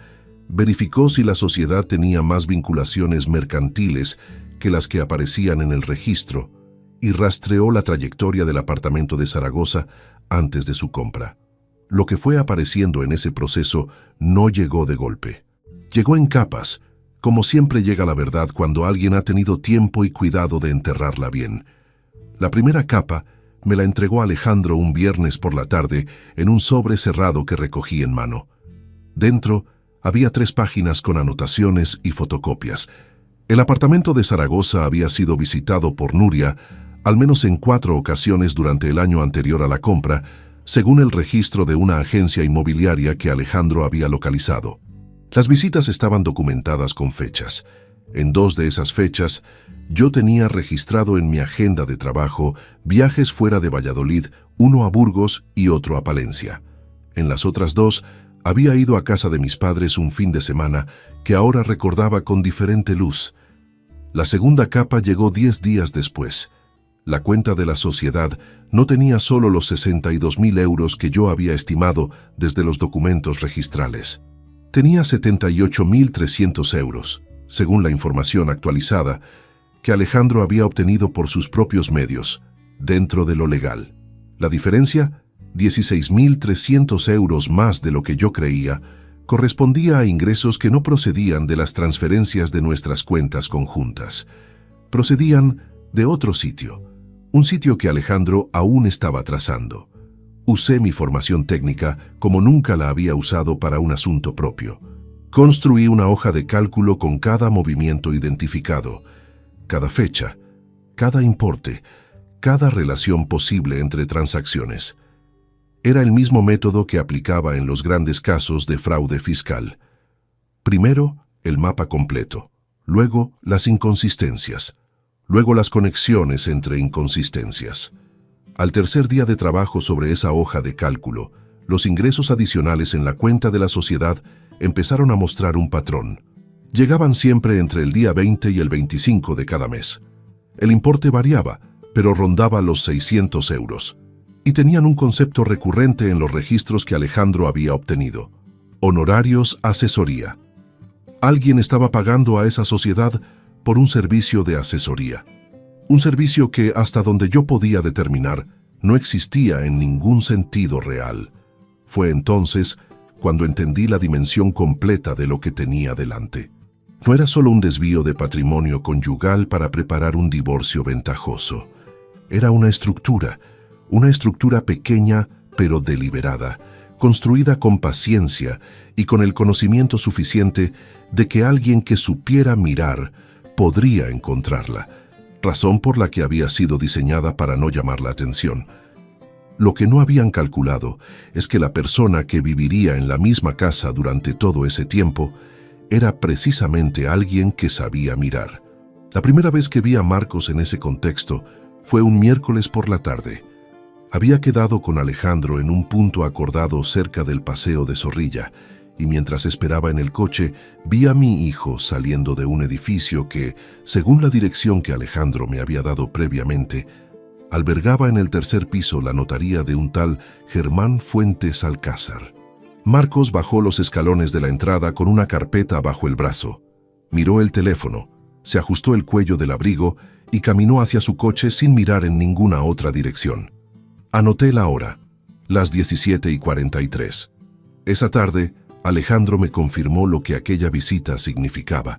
verificó si la sociedad tenía más vinculaciones mercantiles que las que aparecían en el registro y rastreó la trayectoria del apartamento de Zaragoza antes de su compra. Lo que fue apareciendo en ese proceso no llegó de golpe. Llegó en capas, como siempre llega la verdad cuando alguien ha tenido tiempo y cuidado de enterrarla bien. La primera capa me la entregó Alejandro un viernes por la tarde en un sobre cerrado que recogí en mano. Dentro había 3 páginas con anotaciones y fotocopias. El apartamento de Zaragoza había sido visitado por Nuria al menos en 4 ocasiones durante el año anterior a la compra, según el registro de una agencia inmobiliaria que Alejandro había localizado. Las visitas estaban documentadas con fechas. En 2 de esas fechas, yo tenía registrado en mi agenda de trabajo viajes fuera de Valladolid, uno a Burgos y otro a Palencia. En las otras 2, había ido a casa de mis padres un fin de semana que ahora recordaba con diferente luz. La segunda capa llegó 10 días después. La cuenta de la sociedad no tenía solo los 62.000 euros que yo había estimado desde los documentos registrales. Tenía 78.300 euros, según la información actualizada, que Alejandro había obtenido por sus propios medios, dentro de lo legal. La diferencia, 16.300 euros más de lo que yo creía, correspondía a ingresos que no procedían de las transferencias de nuestras cuentas conjuntas. Procedían de otro sitio, un sitio que Alejandro aún estaba trazando. Usé mi formación técnica como nunca la había usado para un asunto propio. Construí una hoja de cálculo con cada movimiento identificado, cada fecha, cada importe, cada relación posible entre transacciones. Era el mismo método que aplicaba en los grandes casos de fraude fiscal. Primero, el mapa completo, luego las inconsistencias, luego las conexiones entre inconsistencias. Al tercer día de trabajo sobre esa hoja de cálculo, los ingresos adicionales en la cuenta de la sociedad empezaron a mostrar un patrón. Llegaban siempre entre el día 20 y el 25 de cada mes. El importe variaba, pero rondaba los 600 euros. Y tenían un concepto recurrente en los registros que Alejandro había obtenido: honorarios asesoría. Alguien estaba pagando a esa sociedad por un servicio de asesoría. Un servicio que, hasta donde yo podía determinar, no existía en ningún sentido real. Fue entonces cuando entendí la dimensión completa de lo que tenía delante. No era solo un desvío de patrimonio conyugal para preparar un divorcio ventajoso. Era una estructura pequeña pero deliberada, construida con paciencia y con el conocimiento suficiente de que alguien que supiera mirar podría encontrarla, razón por la que había sido diseñada para no llamar la atención. Lo que no habían calculado es que la persona que viviría en la misma casa durante todo ese tiempo era precisamente alguien que sabía mirar. La primera vez que vi a Marcos en ese contexto fue un miércoles por la tarde. Había quedado con Alejandro en un punto acordado cerca del Paseo de Zorrilla, y mientras esperaba en el coche, vi a mi hijo saliendo de un edificio que, según la dirección que Alejandro me había dado previamente, albergaba en el tercer piso la notaría de un tal Germán Fuentes Alcázar. Marcos bajó los escalones de la entrada con una carpeta bajo el brazo. Miró el teléfono, se ajustó el cuello del abrigo y caminó hacia su coche sin mirar en ninguna otra dirección. Anoté la hora, las 17:43. Esa tarde, Alejandro me confirmó lo que aquella visita significaba.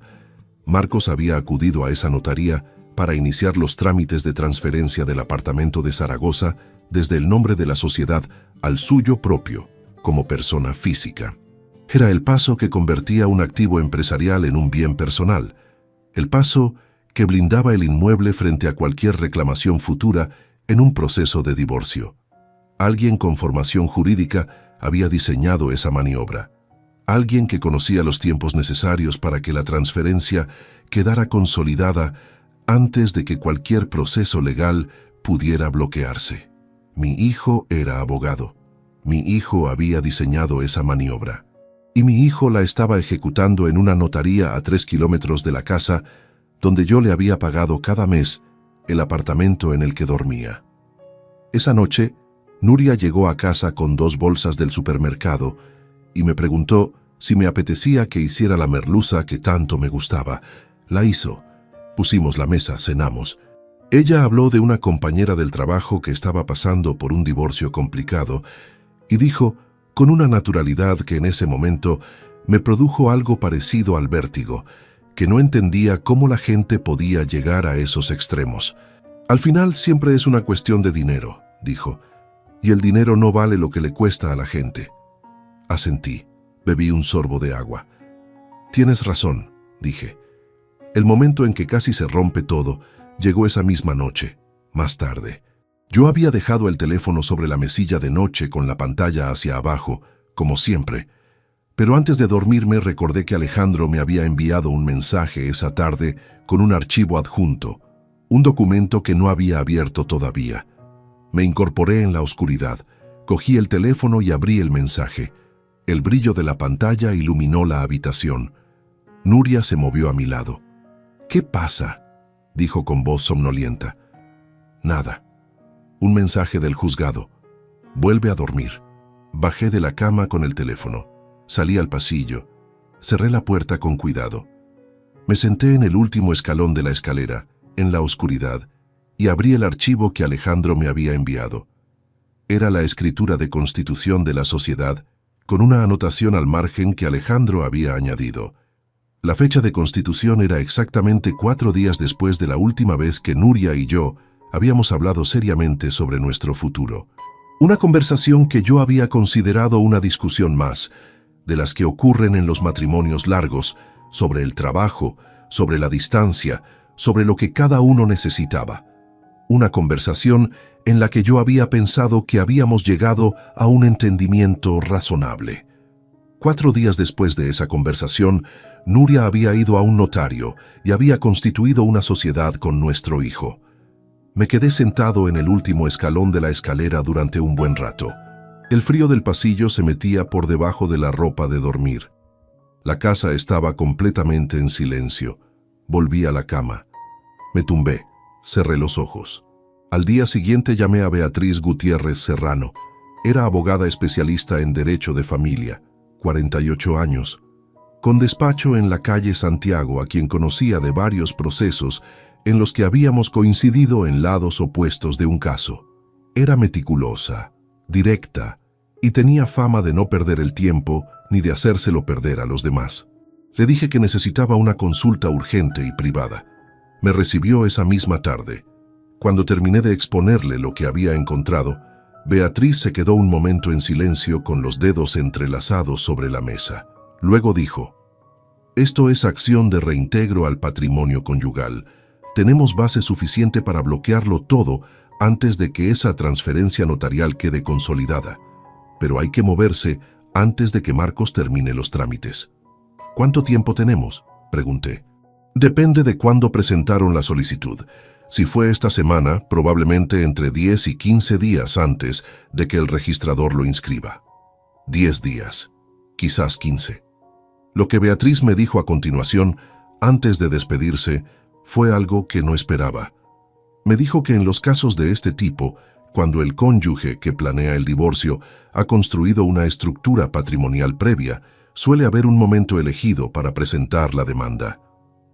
Marcos había acudido a esa notaría para iniciar los trámites de transferencia del apartamento de Zaragoza desde el nombre de la sociedad al suyo propio, como persona física. Era el paso que convertía un activo empresarial en un bien personal, el paso que blindaba el inmueble frente a cualquier reclamación futura en un proceso de divorcio. Alguien con formación jurídica había diseñado esa maniobra. Alguien que conocía los tiempos necesarios para que la transferencia quedara consolidada antes de que cualquier proceso legal pudiera bloquearse. Mi hijo era abogado. Mi hijo había diseñado esa maniobra. Y mi hijo la estaba ejecutando en una notaría a 3 kilómetros de la casa donde yo le había pagado cada mes el apartamento en el que dormía. Esa noche, Nuria llegó a casa con 2 bolsas del supermercado y me preguntó si me apetecía que hiciera la merluza que tanto me gustaba. La hizo. Pusimos la mesa, cenamos. Ella habló de una compañera del trabajo que estaba pasando por un divorcio complicado y dijo, con una naturalidad que en ese momento me produjo algo parecido al vértigo, que no entendía cómo la gente podía llegar a esos extremos. Al final siempre es una cuestión de dinero, dijo, y el dinero no vale lo que le cuesta a la gente. Asentí, bebí un sorbo de agua. Tienes razón, dije. El momento en que casi se rompe todo llegó esa misma noche, más tarde. Yo había dejado el teléfono sobre la mesilla de noche con la pantalla hacia abajo, como siempre, pero antes de dormirme recordé que Alejandro me había enviado un mensaje esa tarde con un archivo adjunto, un documento que no había abierto todavía. Me incorporé en la oscuridad, cogí el teléfono y abrí el mensaje. El brillo de la pantalla iluminó la habitación. Nuria se movió a mi lado. «¿Qué pasa?», dijo con voz somnolienta. «Nada. Un mensaje del juzgado. Vuelve a dormir». Bajé de la cama con el teléfono. Salí al pasillo. Cerré la puerta con cuidado. Me senté en el último escalón de la escalera, en la oscuridad, y abrí el archivo que Alejandro me había enviado. Era la escritura de constitución de la sociedad, con una anotación al margen que Alejandro había añadido. La fecha de constitución era exactamente 4 días después de la última vez que Nuria y yo habíamos hablado seriamente sobre nuestro futuro. Una conversación que yo había considerado una discusión más, de las que ocurren en los matrimonios largos, sobre el trabajo, sobre la distancia, sobre lo que cada uno necesitaba. Una conversación en la que yo había pensado que habíamos llegado a un entendimiento razonable. 4 días después de esa conversación, Nuria había ido a un notario y había constituido una sociedad con nuestro hijo. Me quedé sentado en el último escalón de la escalera durante un buen rato. El frío del pasillo se metía por debajo de la ropa de dormir. La casa estaba completamente en silencio. Volví a la cama. Me tumbé, cerré los ojos. Al día siguiente llamé a Beatriz Gutiérrez Serrano. Era abogada especialista en Derecho de Familia, 48 años, con despacho en la calle Santiago, a quien conocía de varios procesos en los que habíamos coincidido en lados opuestos de un caso. Era meticulosa, directa, y tenía fama de no perder el tiempo ni de hacérselo perder a los demás. Le dije que necesitaba una consulta urgente y privada. Me recibió esa misma tarde. Cuando terminé de exponerle lo que había encontrado, Beatriz se quedó un momento en silencio con los dedos entrelazados sobre la mesa. Luego dijo: «Esto es acción de reintegro al patrimonio conyugal. Tenemos base suficiente para bloquearlo todo antes de que esa transferencia notarial quede consolidada. Pero hay que moverse antes de que Marcos termine los trámites». «¿Cuánto tiempo tenemos?», pregunté. «Depende de cuándo presentaron la solicitud. Si fue esta semana, probablemente entre 10 y 15 días antes de que el registrador lo inscriba. 10 días, quizás 15. Lo que Beatriz me dijo a continuación, antes de despedirse, fue algo que no esperaba. Me dijo que en los casos de este tipo, cuando el cónyuge que planea el divorcio ha construido una estructura patrimonial previa, suele haber un momento elegido para presentar la demanda.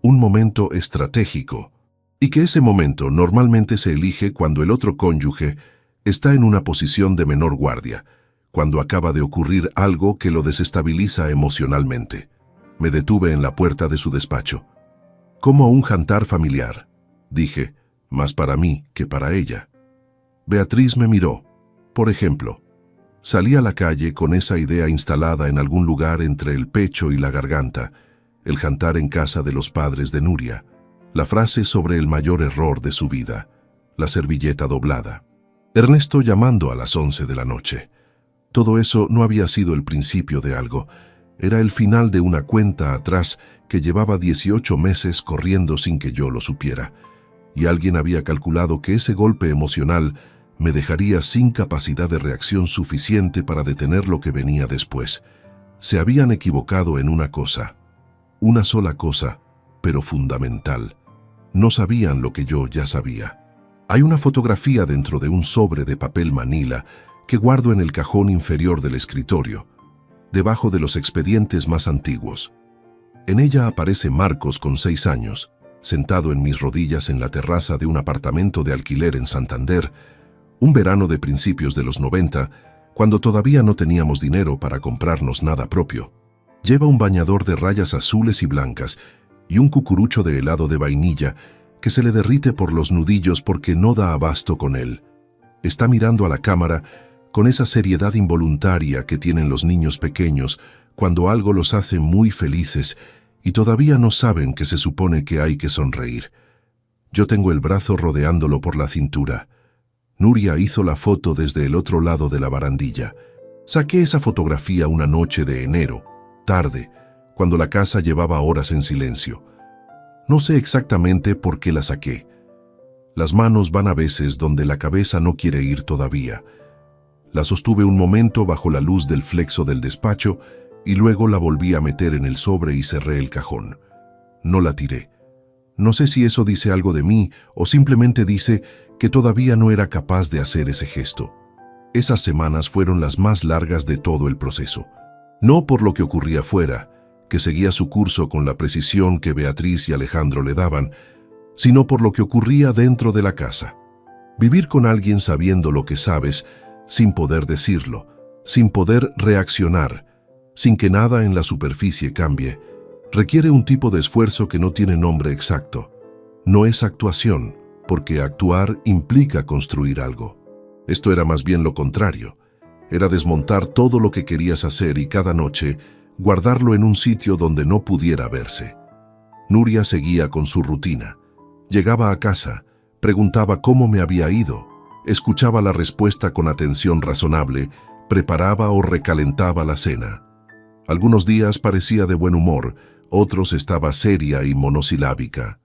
Un momento estratégico. Y que ese momento normalmente se elige cuando el otro cónyuge está en una posición de menor guardia, cuando acaba de ocurrir algo que lo desestabiliza emocionalmente. Me detuve en la puerta de su despacho. Como un jantar familiar, dije, más para mí que para ella. Beatriz me miró. Por ejemplo, salí a la calle con esa idea instalada en algún lugar entre el pecho y la garganta, el jantar en casa de los padres de Nuria, la frase sobre el mayor error de su vida, la servilleta doblada, Ernesto llamando a las 11 de la noche. Todo eso no había sido el principio de algo, era el final de una cuenta atrás que llevaba 18 meses corriendo sin que yo lo supiera, y alguien había calculado que ese golpe emocional me dejaría sin capacidad de reacción suficiente para detener lo que venía después. Se habían equivocado en una cosa, una sola cosa, pero fundamental. No sabían lo que yo ya sabía. Hay una fotografía dentro de un sobre de papel manila que guardo en el cajón inferior del escritorio, debajo de los expedientes más antiguos. En ella aparece Marcos con 6 años, sentado en mis rodillas en la terraza de un apartamento de alquiler en Santander, un verano de principios de los 90, cuando todavía no teníamos dinero para comprarnos nada propio. Lleva un bañador de rayas azules y blancas y un cucurucho de helado de vainilla que se le derrite por los nudillos porque no da abasto con él. Está mirando a la cámara con esa seriedad involuntaria que tienen los niños pequeños cuando algo los hace muy felices y todavía no saben que se supone que hay que sonreír. Yo tengo el brazo rodeándolo por la cintura. Nuria hizo la foto desde el otro lado de la barandilla. Saqué esa fotografía una noche de enero, tarde, cuando la casa llevaba horas en silencio. No sé exactamente por qué la saqué. Las manos van a veces donde la cabeza no quiere ir todavía. La sostuve un momento bajo la luz del flexo del despacho y luego la volví a meter en el sobre y cerré el cajón. No la tiré. No sé si eso dice algo de mí o simplemente dice que todavía no era capaz de hacer ese gesto. Esas semanas fueron las más largas de todo el proceso. No por lo que ocurría fuera, que seguía su curso con la precisión que Beatriz y Alejandro le daban, sino por lo que ocurría dentro de la casa. Vivir con alguien sabiendo lo que sabes, sin poder decirlo, sin poder reaccionar, sin que nada en la superficie cambie, requiere un tipo de esfuerzo que no tiene nombre exacto. No es actuación, porque actuar implica construir algo. Esto era más bien lo contrario. Era desmontar todo lo que querías hacer y cada noche guardarlo en un sitio donde no pudiera verse. Nuria seguía con su rutina. Llegaba a casa, preguntaba cómo me había ido, escuchaba la respuesta con atención razonable, preparaba o recalentaba la cena. Algunos días parecía de buen humor, otros estaba seria y monosilábica.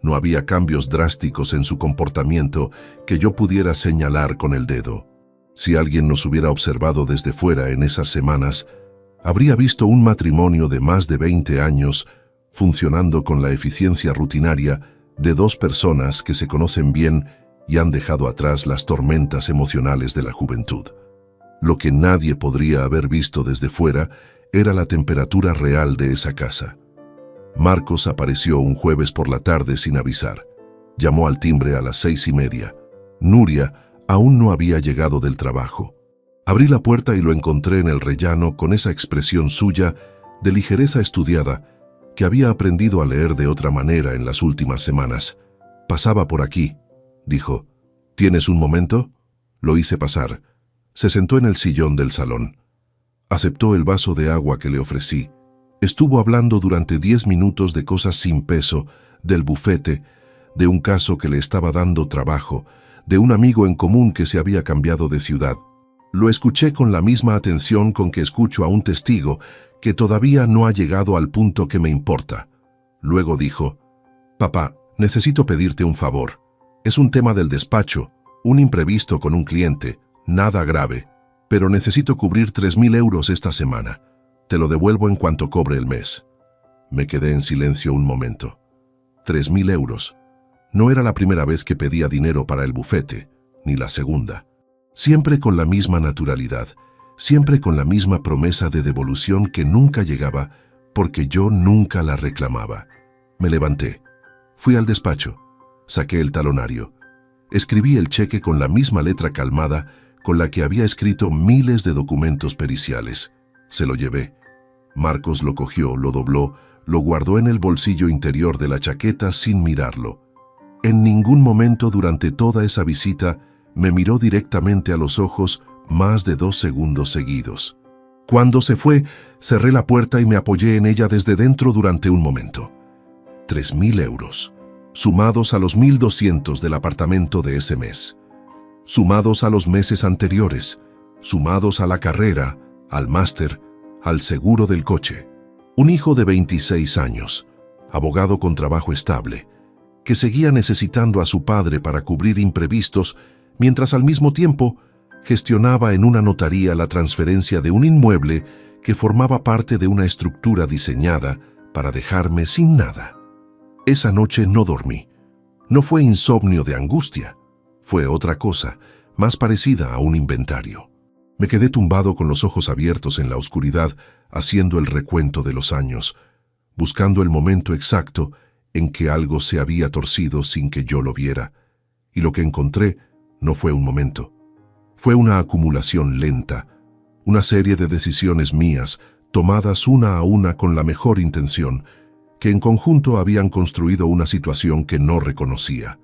No había cambios drásticos en su comportamiento que yo pudiera señalar con el dedo. Si alguien nos hubiera observado desde fuera en esas semanas, habría visto un matrimonio de más de 20 años funcionando con la eficiencia rutinaria de 2 personas que se conocen bien y han dejado atrás las tormentas emocionales de la juventud. Lo que nadie podría haber visto desde fuera era la temperatura real de esa casa. Marcos apareció un jueves por la tarde sin avisar. Llamó al timbre a las 6:30. Nuria aún no había llegado del trabajo. Abrí la puerta y lo encontré en el rellano con esa expresión suya de ligereza estudiada que había aprendido a leer de otra manera en las últimas semanas. «Pasaba por aquí», dijo. «¿Tienes un momento?» Lo hice pasar. Se sentó en el sillón del salón. Aceptó el vaso de agua que le ofrecí. Estuvo hablando durante 10 minutos de cosas sin peso, del bufete, de un caso que le estaba dando trabajo, de un amigo en común que se había cambiado de ciudad. Lo escuché con la misma atención con que escucho a un testigo que todavía no ha llegado al punto que me importa. Luego dijo: «Papá, necesito pedirte un favor. Es un tema del despacho, un imprevisto con un cliente, nada grave, pero necesito cubrir 3.000 euros esta semana. Te lo devuelvo en cuanto cobre el mes». Me quedé en silencio un momento. 3.000 euros. No era la primera vez que pedía dinero para el bufete, ni la segunda. Siempre con la misma naturalidad, siempre con la misma promesa de devolución que nunca llegaba, porque yo nunca la reclamaba. Me levanté. Fui al despacho. Saqué el talonario. Escribí el cheque con la misma letra calmada con la que había escrito miles de documentos periciales. Se lo llevé. Marcos lo cogió, lo dobló, lo guardó en el bolsillo interior de la chaqueta sin mirarlo. En ningún momento durante toda esa visita me miró directamente a los ojos más de 2 segundos seguidos. Cuando se fue, cerré la puerta y me apoyé en ella desde dentro durante un momento. 3.000 euros, sumados a los 1.200 del apartamento de ese mes, sumados a los meses anteriores, sumados a la carrera, al máster, al seguro del coche. Un hijo de 26 años, abogado con trabajo estable, que seguía necesitando a su padre para cubrir imprevistos, mientras al mismo tiempo gestionaba en una notaría la transferencia de un inmueble que formaba parte de una estructura diseñada para dejarme sin nada. Esa noche no dormí. No fue insomnio de angustia, fue otra cosa, más parecida a un inventario. Me quedé tumbado con los ojos abiertos en la oscuridad, haciendo el recuento de los años, buscando el momento exacto en que algo se había torcido sin que yo lo viera, y lo que encontré no fue un momento. Fue una acumulación lenta, una serie de decisiones mías, tomadas una a una con la mejor intención, que en conjunto habían construido una situación que no reconocía.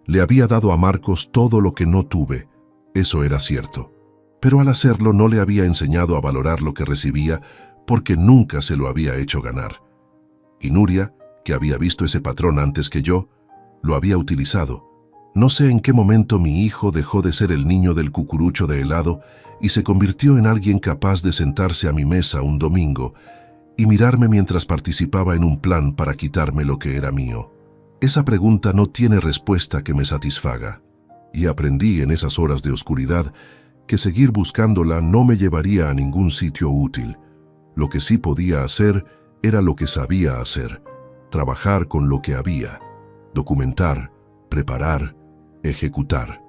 Le había dado a Marcos todo lo que no tuve, eso era cierto. Pero al hacerlo no le había enseñado a valorar lo que recibía porque nunca se lo había hecho ganar. Y Nuria, que había visto ese patrón antes que yo, lo había utilizado. No sé en qué momento mi hijo dejó de ser el niño del cucurucho de helado y se convirtió en alguien capaz de sentarse a mi mesa un domingo y mirarme mientras participaba en un plan para quitarme lo que era mío. Esa pregunta no tiene respuesta que me satisfaga. Y aprendí en esas horas de oscuridad que seguir buscándola no me llevaría a ningún sitio útil. Lo que sí podía hacer era lo que sabía hacer: trabajar con lo que había, documentar, preparar, ejecutar.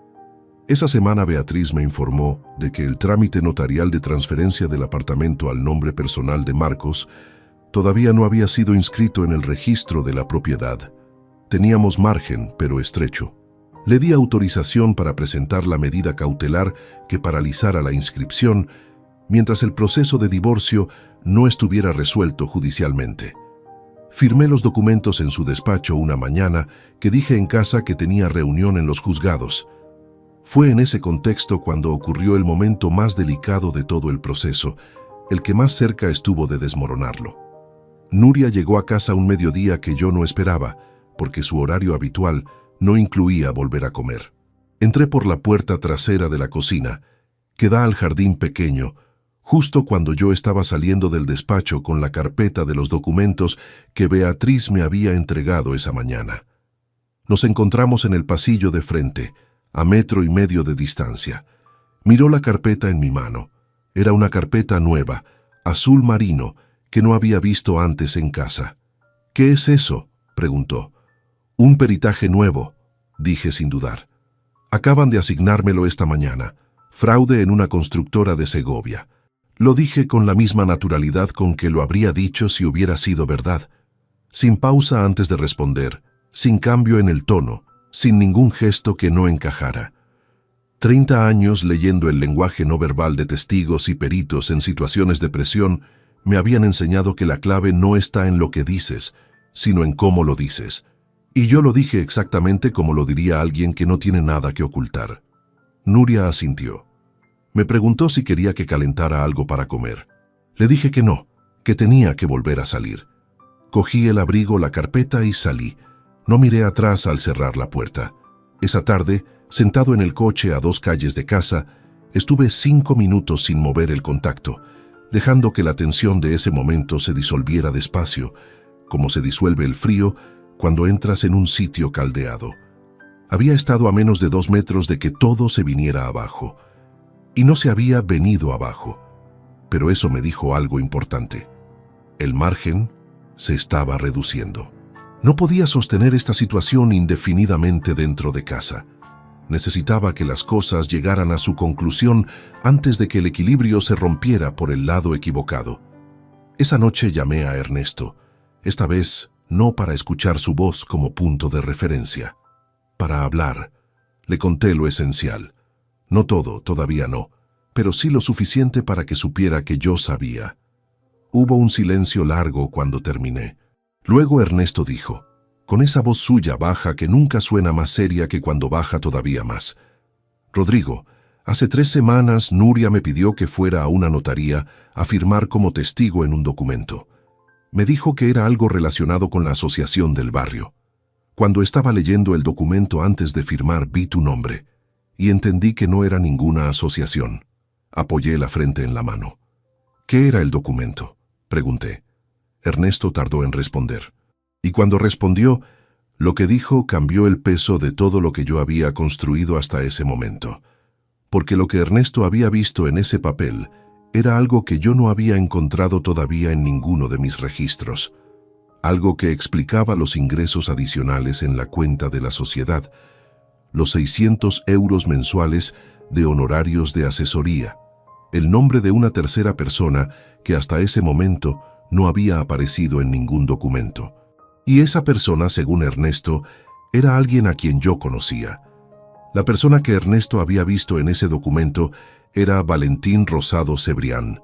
Esa semana Beatriz me informó de que el trámite notarial de transferencia del apartamento al nombre personal de Marcos todavía no había sido inscrito en el registro de la propiedad. Teníamos margen, pero estrecho. Le di autorización para presentar la medida cautelar que paralizara la inscripción mientras el proceso de divorcio no estuviera resuelto judicialmente. Firmé los documentos en su despacho una mañana que dije en casa que tenía reunión en los juzgados. Fue en ese contexto cuando ocurrió el momento más delicado de todo el proceso, el que más cerca estuvo de desmoronarlo. Nuria llegó a casa un mediodía que yo no esperaba, porque su horario habitual no incluía volver a comer. Entré por la puerta trasera de la cocina, que da al jardín pequeño, justo cuando yo estaba saliendo del despacho con la carpeta de los documentos que Beatriz me había entregado esa mañana. Nos encontramos en el pasillo de frente, a 1,5 metros de distancia. Miró la carpeta en mi mano. Era una carpeta nueva, azul marino, que no había visto antes en casa. «¿Qué es eso?», preguntó. «Un peritaje nuevo», dije sin dudar. «Acaban de asignármelo esta mañana. Fraude en una constructora de Segovia». Lo dije con la misma naturalidad con que lo habría dicho si hubiera sido verdad. Sin pausa antes de responder, sin cambio en el tono, sin ningún gesto que no encajara. 30 años leyendo el lenguaje no verbal de testigos y peritos en situaciones de presión me habían enseñado que la clave no está en lo que dices, sino en cómo lo dices. Y yo lo dije exactamente como lo diría alguien que no tiene nada que ocultar. Nuria asintió. Me preguntó si quería que calentara algo para comer. Le dije que no, que tenía que volver a salir. Cogí el abrigo, la carpeta y salí. No miré atrás al cerrar la puerta. Esa tarde, sentado en el coche a 2 calles de casa, estuve 5 minutos sin mover el contacto, dejando que la tensión de ese momento se disolviera despacio, como se disuelve el frío cuando entras en un sitio caldeado. Había estado a menos de 2 metros de que todo se viniera abajo. Y no se había venido abajo. Pero eso me dijo algo importante. El margen se estaba reduciendo. No podía sostener esta situación indefinidamente dentro de casa. Necesitaba que las cosas llegaran a su conclusión antes de que el equilibrio se rompiera por el lado equivocado. Esa noche llamé a Ernesto, esta vez no para escuchar su voz como punto de referencia. Para hablar, le conté lo esencial. No todo, todavía no, pero sí lo suficiente para que supiera que yo sabía. Hubo un silencio largo cuando terminé. Luego Ernesto dijo, con esa voz suya baja que nunca suena más seria que cuando baja todavía más: Rodrigo, hace 3 semanas Nuria me pidió que fuera a una notaría a firmar como testigo en un documento. Me dijo que era algo relacionado con la asociación del barrio. Cuando estaba leyendo el documento antes de firmar vi tu nombre y entendí que no era ninguna asociación. Apoyé la frente en la mano. ¿Qué era el documento?, pregunté. Ernesto tardó en responder. Y cuando respondió, lo que dijo cambió el peso de todo lo que yo había construido hasta ese momento. Porque lo que Ernesto había visto en ese papel era algo que yo no había encontrado todavía en ninguno de mis registros. Algo que explicaba los ingresos adicionales en la cuenta de la sociedad, los 600 euros mensuales de honorarios de asesoría, el nombre de una tercera persona que hasta ese momento no había aparecido en ningún documento. Y esa persona, según Ernesto, era alguien a quien yo conocía. La persona que Ernesto había visto en ese documento era Valentín Rosado Cebrián,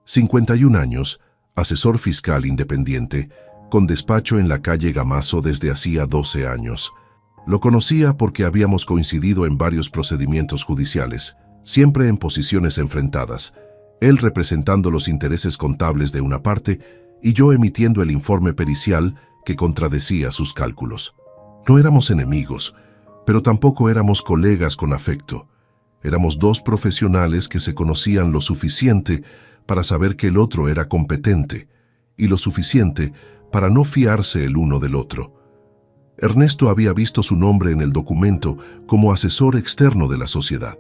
51 años, asesor fiscal independiente, con despacho en la calle Gamazo desde hacía 12 años. Lo conocía porque habíamos coincidido en varios procedimientos judiciales, siempre en posiciones enfrentadas, él representando los intereses contables de una parte y yo emitiendo el informe pericial que contradecía sus cálculos. No éramos enemigos, pero tampoco éramos colegas con afecto. Éramos 2 profesionales que se conocían lo suficiente para saber que el otro era competente y lo suficiente para no fiarse el uno del otro. Ernesto había visto su nombre en el documento como asesor externo de la sociedad,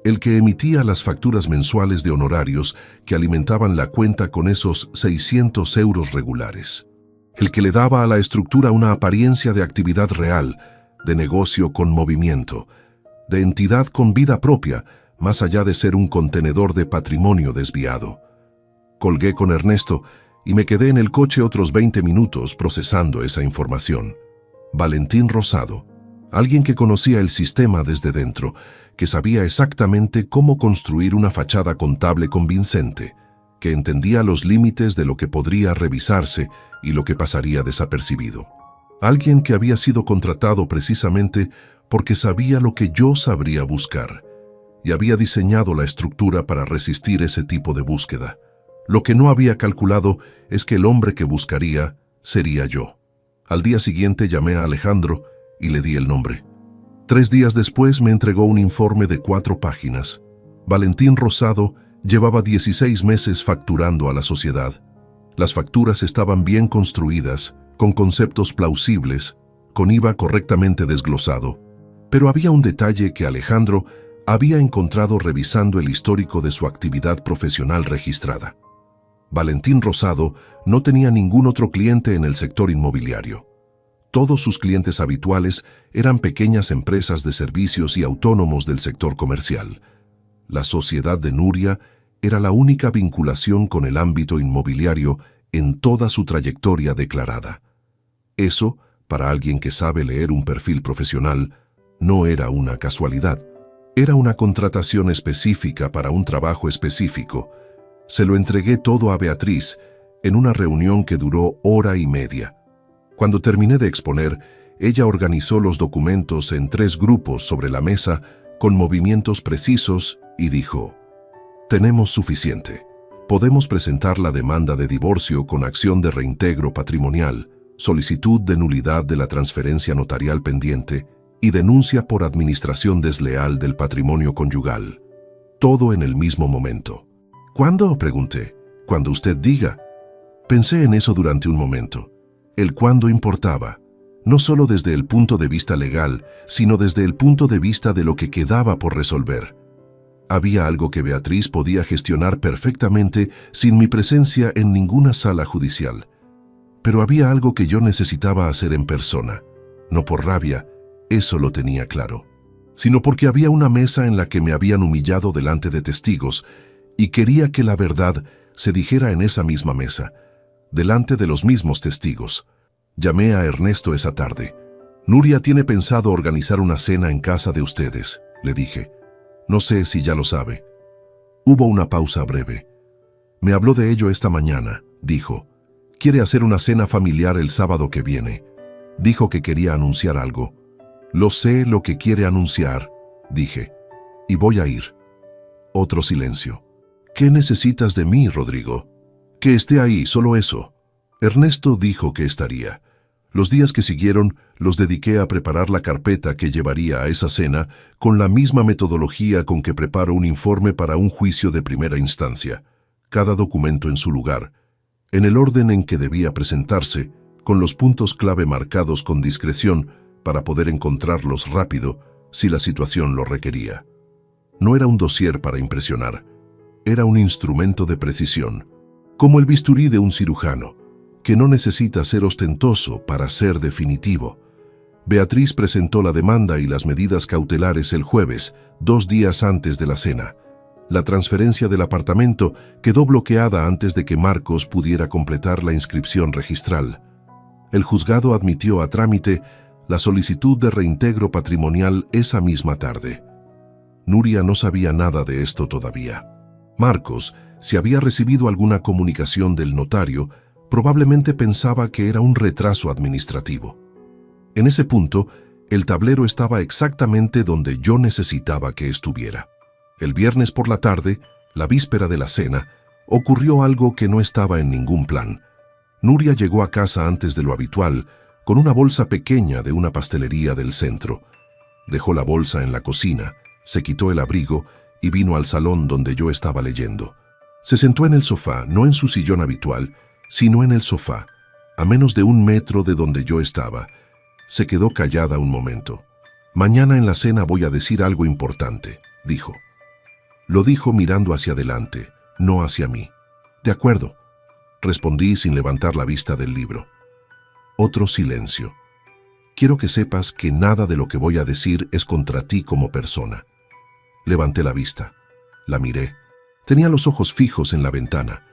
el que emitía las facturas mensuales de honorarios que alimentaban la cuenta con esos 600 euros regulares, el que le daba a la estructura una apariencia de actividad real, de negocio con movimiento, de entidad con vida propia, más allá de ser un contenedor de patrimonio desviado. Colgué con Ernesto y me quedé en el coche otros 20 minutos procesando esa información. Valentín Rosado, alguien que conocía el sistema desde dentro, que sabía exactamente cómo construir una fachada contable convincente, que entendía los límites de lo que podría revisarse y lo que pasaría desapercibido. Alguien que había sido contratado precisamente porque sabía lo que yo sabría buscar y había diseñado la estructura para resistir ese tipo de búsqueda. Lo que no había calculado es que el hombre que buscaría sería yo. Al día siguiente llamé a Alejandro y le di el nombre. 3 días después me entregó un informe de 4 páginas. Valentín Rosado llevaba 16 meses facturando a la sociedad. Las facturas estaban bien construidas, con conceptos plausibles, con IVA correctamente desglosado. Pero había un detalle que Alejandro había encontrado revisando el histórico de su actividad profesional registrada. Valentín Rosado no tenía ningún otro cliente en el sector inmobiliario. Todos sus clientes habituales eran pequeñas empresas de servicios y autónomos del sector comercial. La sociedad de Nuria era la única vinculación con el ámbito inmobiliario en toda su trayectoria declarada. Eso, para alguien que sabe leer un perfil profesional, no era una casualidad. Era una contratación específica para un trabajo específico. Se lo entregué todo a Beatriz en una reunión que duró 1 hora y media. Cuando terminé de exponer, ella organizó los documentos en 3 grupos sobre la mesa con movimientos precisos y dijo: «Tenemos suficiente. Podemos presentar la demanda de divorcio con acción de reintegro patrimonial, solicitud de nulidad de la transferencia notarial pendiente y denuncia por administración desleal del patrimonio conyugal». Todo en el mismo momento. «¿Cuándo?», pregunté. «Cuando usted diga». Pensé en eso durante un momento. El cuándo importaba, no solo desde el punto de vista legal, sino desde el punto de vista de lo que quedaba por resolver. Había algo que Beatriz podía gestionar perfectamente sin mi presencia en ninguna sala judicial. Pero había algo que yo necesitaba hacer en persona. No por rabia, eso lo tenía claro, sino porque había una mesa en la que me habían humillado delante de testigos y quería que la verdad se dijera en esa misma mesa, delante de los mismos testigos. Llamé a Ernesto esa tarde. «Nuria tiene pensado organizar una cena en casa de ustedes», le dije. No sé si ya lo sabe. Hubo una pausa breve. Me habló de ello esta mañana, dijo. Quiere hacer una cena familiar el sábado que viene. Dijo que quería anunciar algo. Lo sé lo que quiere anunciar, dije. Y voy a ir. Otro silencio. ¿Qué necesitas de mí, Rodrigo? Que esté ahí, solo eso. Ernesto dijo que estaría. Los días que siguieron los dediqué a preparar la carpeta que llevaría a esa cena con la misma metodología con que preparo un informe para un juicio de primera instancia. Cada documento en su lugar, en el orden en que debía presentarse, con los puntos clave marcados con discreción para poder encontrarlos rápido si la situación lo requería. No era un dossier para impresionar, era un instrumento de precisión, como el bisturí de un cirujano, que no necesita ser ostentoso para ser definitivo. Beatriz presentó la demanda y las medidas cautelares el jueves, 2 días antes de la cena. La transferencia del apartamento quedó bloqueada antes de que Marcos pudiera completar la inscripción registral. El juzgado admitió a trámite la solicitud de reintegro patrimonial esa misma tarde. Nuria no sabía nada de esto todavía. Marcos, si había recibido alguna comunicación del notario, probablemente pensaba que era un retraso administrativo. En ese punto, el tablero estaba exactamente donde yo necesitaba que estuviera. El viernes por la tarde, la víspera de la cena, ocurrió algo que no estaba en ningún plan. Nuria llegó a casa antes de lo habitual, con una bolsa pequeña de una pastelería del centro. Dejó la bolsa en la cocina, se quitó el abrigo y vino al salón donde yo estaba leyendo. Se sentó en el sofá, no en su sillón habitual, sino en el sofá, a menos de 1 metro de donde yo estaba. Se quedó callada un momento. «Mañana en la cena voy a decir algo importante», dijo. Lo dijo mirando hacia adelante, no hacia mí. «De acuerdo», respondí sin levantar la vista del libro. Otro silencio. «Quiero que sepas que nada de lo que voy a decir es contra ti como persona». Levanté la vista. La miré. Tenía los ojos fijos en la ventana,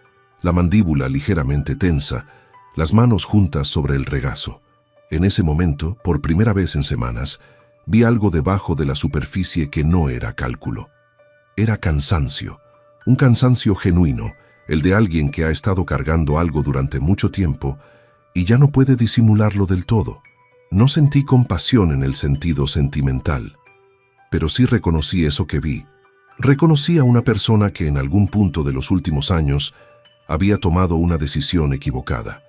la mandíbula ligeramente tensa, las manos juntas sobre el regazo. En ese momento, por primera vez en semanas, vi algo debajo de la superficie que no era cálculo. Era cansancio, un cansancio genuino, el de alguien que ha estado cargando algo durante mucho tiempo y ya no puede disimularlo del todo. No sentí compasión en el sentido sentimental, pero sí reconocí eso que vi. Reconocí a una persona que en algún punto de los últimos años había tomado una decisión equivocada,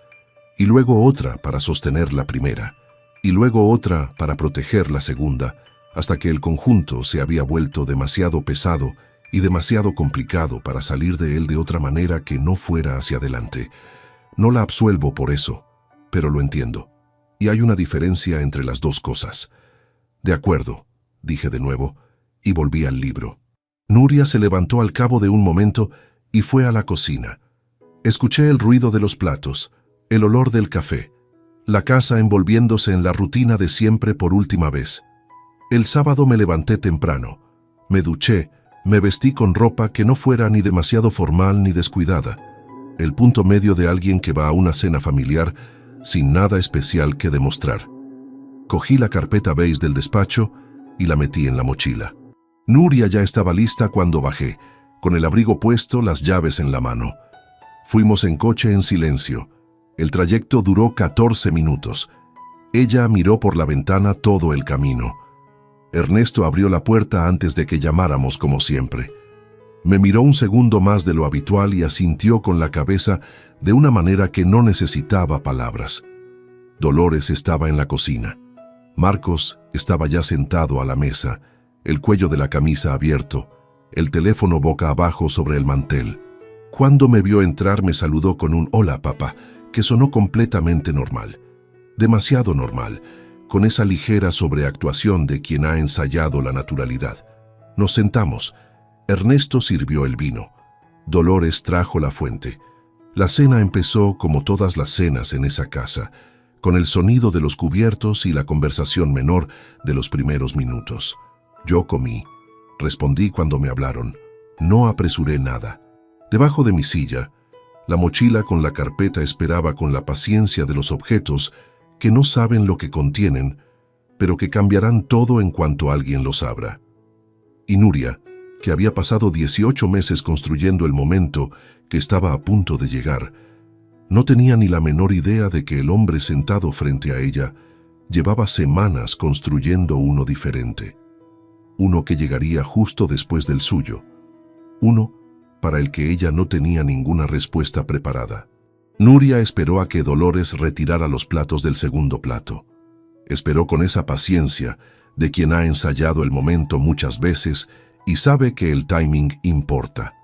y luego otra para sostener la primera, y luego otra para proteger la segunda, hasta que el conjunto se había vuelto demasiado pesado y demasiado complicado para salir de él de otra manera que no fuera hacia adelante. No la absuelvo por eso, pero lo entiendo, y hay una diferencia entre las dos cosas. «De acuerdo», dije de nuevo, y volví al libro. Nuria se levantó al cabo de un momento y fue a la cocina. Escuché el ruido de los platos, el olor del café, la casa envolviéndose en la rutina de siempre por última vez. El sábado me levanté temprano, me duché, me vestí con ropa que no fuera ni demasiado formal ni descuidada, el punto medio de alguien que va a una cena familiar sin nada especial que demostrar. Cogí la carpeta beige del despacho y la metí en la mochila. Nuria ya estaba lista cuando bajé, con el abrigo puesto, las llaves en la mano. Fuimos en coche en silencio. El trayecto duró 14 minutos. Ella miró por la ventana todo el camino. Ernesto abrió la puerta antes de que llamáramos como siempre. Me miró un segundo más de lo habitual y asintió con la cabeza de una manera que no necesitaba palabras. Dolores estaba en la cocina. Marcos estaba ya sentado a la mesa, el cuello de la camisa abierto, el teléfono boca abajo sobre el mantel. Cuando me vio entrar me saludó con un «Hola, papá», que sonó completamente normal. Demasiado normal, con esa ligera sobreactuación de quien ha ensayado la naturalidad. Nos sentamos. Ernesto sirvió el vino. Dolores trajo la fuente. La cena empezó como todas las cenas en esa casa, con el sonido de los cubiertos y la conversación menor de los primeros minutos. Yo comí. Respondí cuando me hablaron. No apresuré nada. Debajo de mi silla, la mochila con la carpeta esperaba con la paciencia de los objetos que no saben lo que contienen, pero que cambiarán todo en cuanto alguien los abra. Y Nuria, que había pasado 18 meses construyendo el momento que estaba a punto de llegar. No tenía ni la menor idea de que el hombre sentado frente a ella llevaba semanas construyendo uno diferente. Uno que llegaría justo después del suyo. Uno para el que ella no tenía ninguna respuesta preparada. Nuria esperó a que Dolores retirara los platos del segundo plato. Esperó con esa paciencia de quien ha ensayado el momento muchas veces y sabe que el timing importa.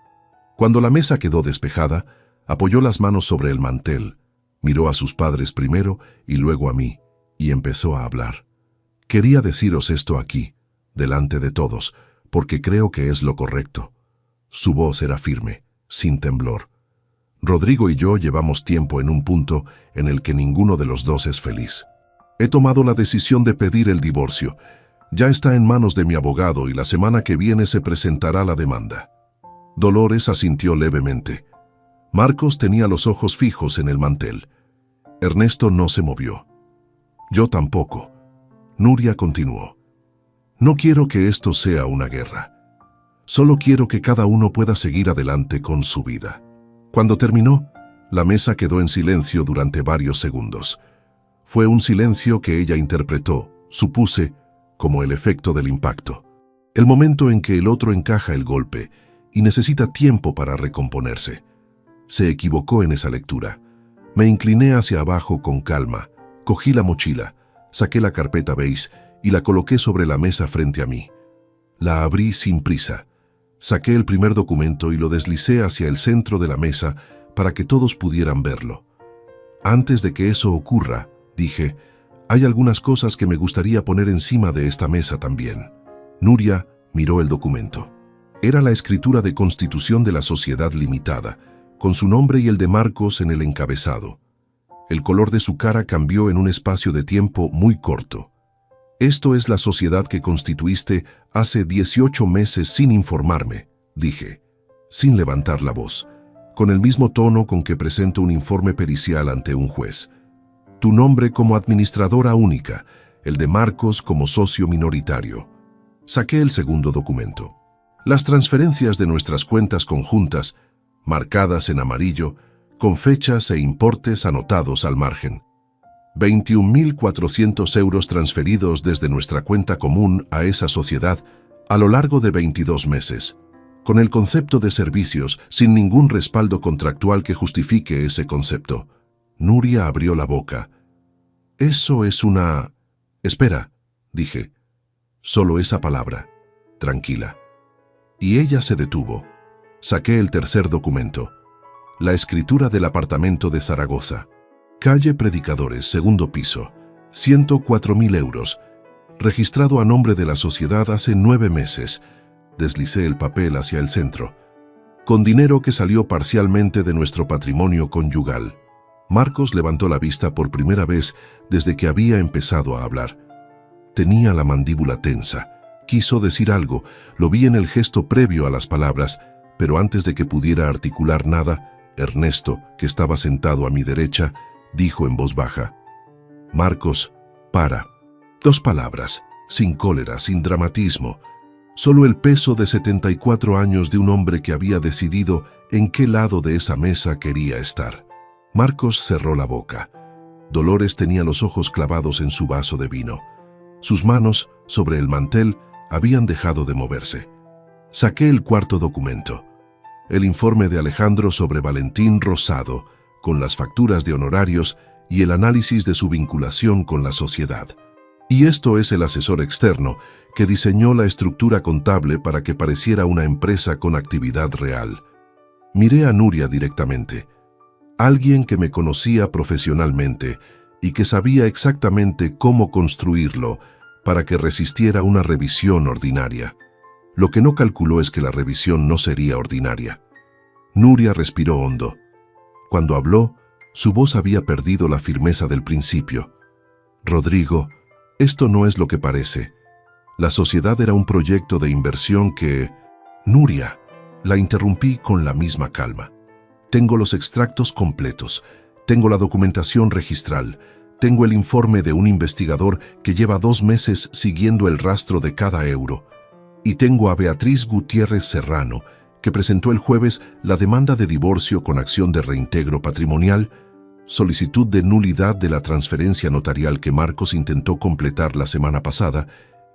Cuando la mesa quedó despejada, apoyó las manos sobre el mantel, miró a sus padres primero y luego a mí, y empezó a hablar. Quería deciros esto aquí, delante de todos, porque creo que es lo correcto. Su voz era firme, sin temblor. Rodrigo y yo llevamos tiempo en un punto en el que ninguno de los dos es feliz. He tomado la decisión de pedir el divorcio. Ya está en manos de mi abogado y la semana que viene se presentará la demanda. Dolores asintió levemente. Marcos tenía los ojos fijos en el mantel. Ernesto no se movió. Yo tampoco. Nuria continuó. No quiero que esto sea una guerra. Solo quiero que cada uno pueda seguir adelante con su vida. Cuando terminó, la mesa quedó en silencio durante varios segundos. Fue un silencio que ella interpretó, supuse, como el efecto del impacto. El momento en que el otro encaja el golpe y necesita tiempo para recomponerse. Se equivocó en esa lectura. Me incliné hacia abajo con calma, cogí la mochila, saqué la carpeta beige y la coloqué sobre la mesa frente a mí. La abrí sin prisa. Saqué el primer documento y lo deslicé hacia el centro de la mesa para que todos pudieran verlo. Antes de que eso ocurra, dije, hay algunas cosas que me gustaría poner encima de esta mesa también. Nuria miró el documento. Era la escritura de constitución de la sociedad limitada, con su nombre y el de Marcos en el encabezado. El color de su cara cambió en un espacio de tiempo muy corto. Esto es la sociedad que constituiste hace 18 meses sin informarme, dije, sin levantar la voz, con el mismo tono con que presento un informe pericial ante un juez. Tu nombre como administradora única, el de Marcos como socio minoritario. Saqué el segundo documento. Las transferencias de nuestras cuentas conjuntas, marcadas en amarillo, con fechas e importes anotados al margen. 21.400 euros transferidos desde nuestra cuenta común a esa sociedad a lo largo de 22 meses, con el concepto de servicios sin ningún respaldo contractual que justifique ese concepto. Nuria abrió la boca. Eso es una... Espera, dije. Solo esa palabra. Tranquila. Y ella se detuvo. Saqué el tercer documento. La escritura del apartamento de Zaragoza. Calle Predicadores, segundo piso. 104.000 euros. Registrado a nombre de la sociedad hace 9 meses. Deslicé el papel hacia el centro. Con dinero que salió parcialmente de nuestro patrimonio conyugal. Marcos levantó la vista por primera vez desde que había empezado a hablar. Tenía la mandíbula tensa. Quiso decir algo, lo vi en el gesto previo a las palabras, pero antes de que pudiera articular nada, Ernesto, que estaba sentado a mi derecha, dijo en voz baja, Marcos, para. 2 palabras, sin cólera, sin dramatismo, solo el peso de 74 años de un hombre que había decidido en qué lado de esa mesa quería estar. Marcos cerró la boca. Dolores tenía los ojos clavados en su vaso de vino. Sus manos, sobre el mantel, habían dejado de moverse. Saqué el cuarto documento. El informe de Alejandro sobre Valentín Rosado, con las facturas de honorarios y el análisis de su vinculación con la sociedad. Y esto es el asesor externo que diseñó la estructura contable para que pareciera una empresa con actividad real. Miré a Nuria directamente. Alguien que me conocía profesionalmente y que sabía exactamente cómo construirlo para que resistiera una revisión ordinaria. Lo que no calculó es que la revisión no sería ordinaria. Nuria respiró hondo. Cuando habló, su voz había perdido la firmeza del principio. Rodrigo, esto no es lo que parece. La sociedad era un proyecto de inversión que... Nuria, la interrumpí con la misma calma. Tengo los extractos completos, tengo la documentación registral, tengo el informe de un investigador que lleva 2 meses siguiendo el rastro de cada euro. Y tengo a Beatriz Gutiérrez Serrano, que presentó el jueves la demanda de divorcio con acción de reintegro patrimonial, solicitud de nulidad de la transferencia notarial que Marcos intentó completar la semana pasada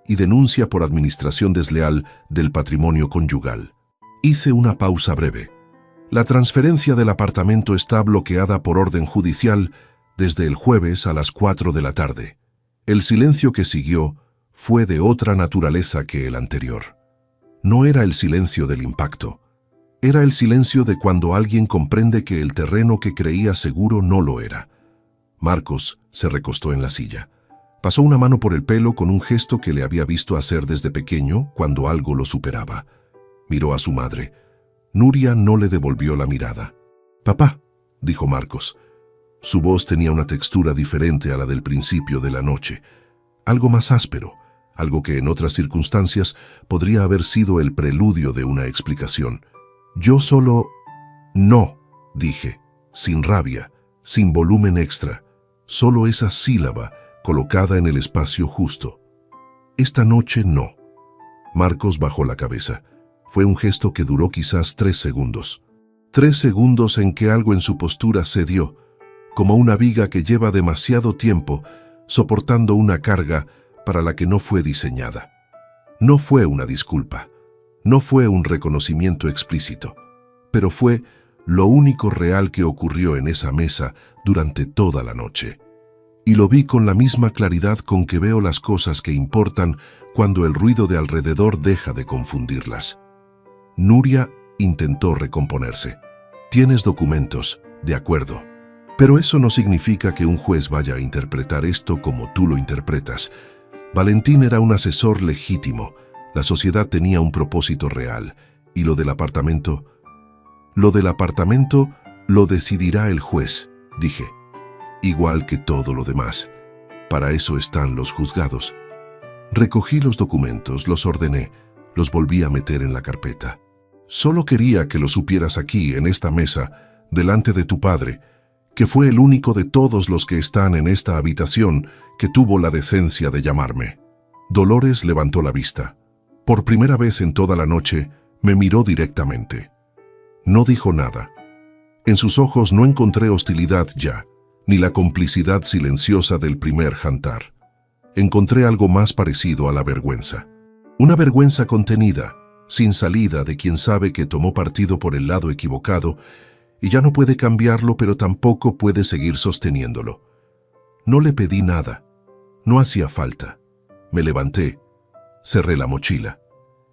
y denuncia por administración desleal del patrimonio conyugal. Hice una pausa breve. La transferencia del apartamento está bloqueada por orden judicial desde el jueves a las 4 de la tarde. El silencio que siguió fue de otra naturaleza que el anterior. No era el silencio del impacto. Era el silencio de cuando alguien comprende que el terreno que creía seguro no lo era. Marcos se recostó en la silla. Pasó una mano por el pelo con un gesto que le había visto hacer desde pequeño cuando algo lo superaba. Miró a su madre. Nuria no le devolvió la mirada. «Papá», dijo Marcos. Su voz tenía una textura diferente a la del principio de la noche. Algo más áspero, algo que en otras circunstancias podría haber sido el preludio de una explicación. «Yo solo...» «No», dije, sin rabia, sin volumen extra, solo esa sílaba colocada en el espacio justo. «Esta noche no». Marcos bajó la cabeza. Fue un gesto que duró quizás 3 segundos. 3 segundos en que algo en su postura cedió, como una viga que lleva demasiado tiempo soportando una carga para la que no fue diseñada. No fue una disculpa, no fue un reconocimiento explícito, pero fue lo único real que ocurrió en esa mesa durante toda la noche. Y lo vi con la misma claridad con que veo las cosas que importan cuando el ruido de alrededor deja de confundirlas. Nuria intentó recomponerse. «Tienes documentos, de acuerdo. Pero eso no significa que un juez vaya a interpretar esto como tú lo interpretas. Valentín era un asesor legítimo. La sociedad tenía un propósito real. Y lo del apartamento... Lo del apartamento lo decidirá el juez», dije. «Igual que todo lo demás. Para eso están los juzgados». Recogí los documentos, los ordené, los volví a meter en la carpeta. «Solo quería que lo supieras aquí, en esta mesa, delante de tu padre, que fue el único de todos los que están en esta habitación que tuvo la decencia de llamarme». Dolores levantó la vista. Por primera vez en toda la noche, me miró directamente. No dijo nada. En sus ojos no encontré hostilidad ya, ni la complicidad silenciosa del primer jantar. Encontré algo más parecido a la vergüenza. Una vergüenza contenida, sin salida, de quien sabe que tomó partido por el lado equivocado y ya no puede cambiarlo, pero tampoco puede seguir sosteniéndolo. No le pedí nada. No hacía falta. Me levanté. Cerré la mochila.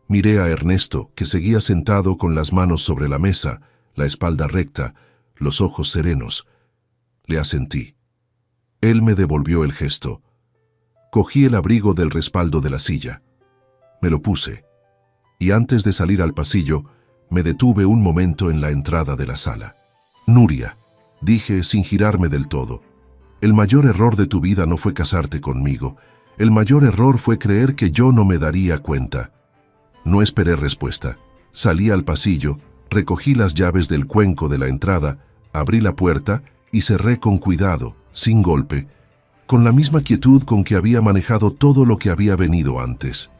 Miré a Ernesto, que seguía sentado con las manos sobre la mesa, la espalda recta, los ojos serenos. Le asentí. Él me devolvió el gesto. Cogí el abrigo del respaldo de la silla. Me lo puse. Y antes de salir al pasillo, me detuve un momento en la entrada de la sala. «Nuria», dije sin girarme del todo, «el mayor error de tu vida no fue casarte conmigo. El mayor error fue creer que yo no me daría cuenta». No esperé respuesta. Salí al pasillo, recogí las llaves del cuenco de la entrada, abrí la puerta y cerré con cuidado, sin golpe, con la misma quietud con que había manejado todo lo que había venido antes.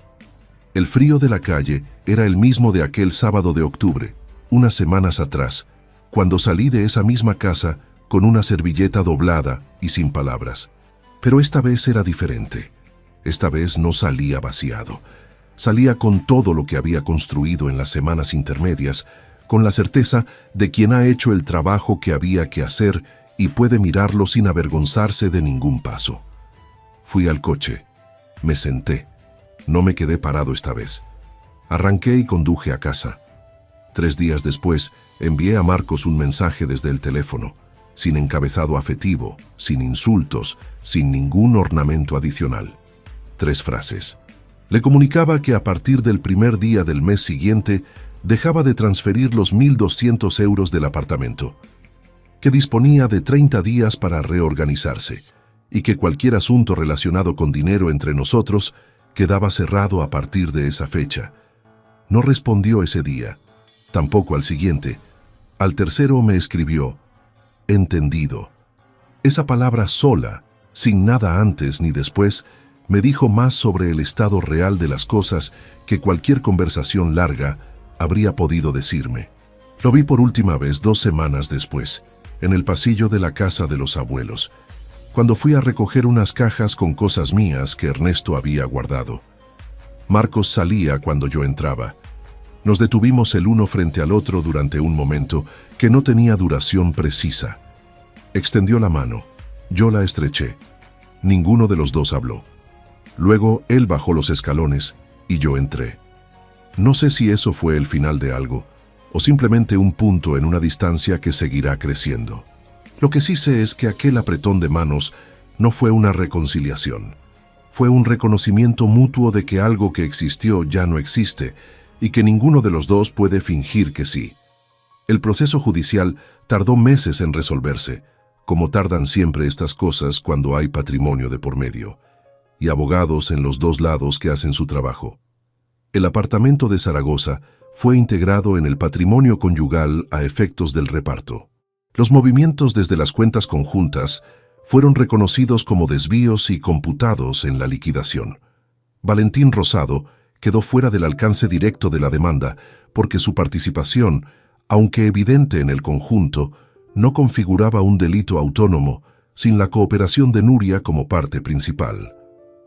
El frío de la calle era el mismo de aquel sábado de octubre, unas semanas atrás, cuando salí de esa misma casa con una servilleta doblada y sin palabras. Pero esta vez era diferente. Esta vez no salía vaciado. Salía con todo lo que había construido en las semanas intermedias, con la certeza de quien ha hecho el trabajo que había que hacer y puede mirarlo sin avergonzarse de ningún paso. Fui al coche. Me senté. No me quedé parado esta vez. Arranqué y conduje a casa. 3 días después, envié a Marcos un mensaje desde el teléfono, sin encabezado afectivo, sin insultos, sin ningún ornamento adicional. 3 frases. Le comunicaba que a partir del primer día del mes siguiente dejaba de transferir los 1.200 euros del apartamento, que disponía de 30 días para reorganizarse y que cualquier asunto relacionado con dinero entre nosotros quedaba cerrado a partir de esa fecha. No respondió ese día, tampoco al siguiente. Al tercero me escribió: «Entendido». Esa palabra sola, sin nada antes ni después, Me dijo más sobre el estado real de las cosas que cualquier conversación larga habría podido decirme. Lo vi por última vez 2 semanas después, en el pasillo de la casa de los abuelos, cuando fui a recoger unas cajas con cosas mías que Ernesto había guardado. Marcos salía cuando yo entraba. Nos detuvimos el uno frente al otro durante un momento que no tenía duración precisa. Extendió la mano. Yo la estreché. Ninguno de los dos habló. Luego él bajó los escalones y yo entré. No sé si eso fue el final de algo o simplemente un punto en una distancia que seguirá creciendo. Lo que sí sé es que aquel apretón de manos no fue una reconciliación. Fue un reconocimiento mutuo de que algo que existió ya no existe y que ninguno de los dos puede fingir que sí. El proceso judicial tardó meses en resolverse, como tardan siempre estas cosas cuando hay patrimonio de por medio, y abogados en los dos lados que hacen su trabajo. El apartamento de Zaragoza fue integrado en el patrimonio conyugal a efectos del reparto. Los movimientos desde las cuentas conjuntas fueron reconocidos como desvíos y computados en la liquidación. Valentín Rosado quedó fuera del alcance directo de la demanda porque su participación, aunque evidente en el conjunto, no configuraba un delito autónomo sin la cooperación de Nuria como parte principal.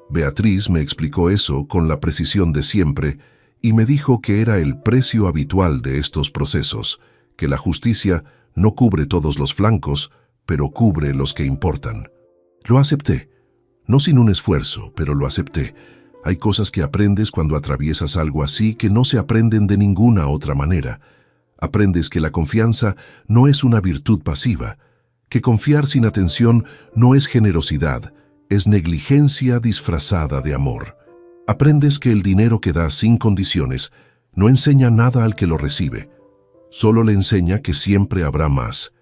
Beatriz me explicó eso con la precisión de siempre y me dijo que era el precio habitual de estos procesos, que la justicia no cubre todos los flancos, pero cubre los que importan. Lo acepté, no sin un esfuerzo, pero lo acepté. Hay cosas que aprendes cuando atraviesas algo así que no se aprenden de ninguna otra manera. Aprendes que la confianza no es una virtud pasiva, que confiar sin atención no es generosidad, es negligencia disfrazada de amor. Aprendes que el dinero que das sin condiciones no enseña nada al que lo recibe, solo le enseña que siempre habrá más,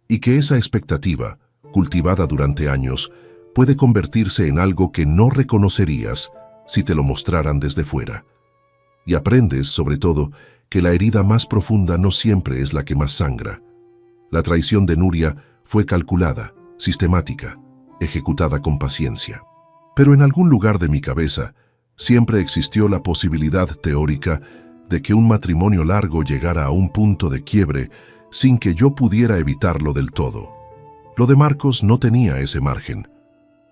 y que esa expectativa, cultivada durante años, puede convertirse en algo que no reconocerías si te lo mostraran desde fuera. Y aprendes, sobre todo, que la herida más profunda no siempre es la que más sangra. La traición de Nuria fue calculada, sistemática, ejecutada con paciencia. Pero en algún lugar de mi cabeza siempre existió la posibilidad teórica de que un matrimonio largo llegara a un punto de quiebre sin que yo pudiera evitarlo del todo. Lo de Marcos no tenía ese margen.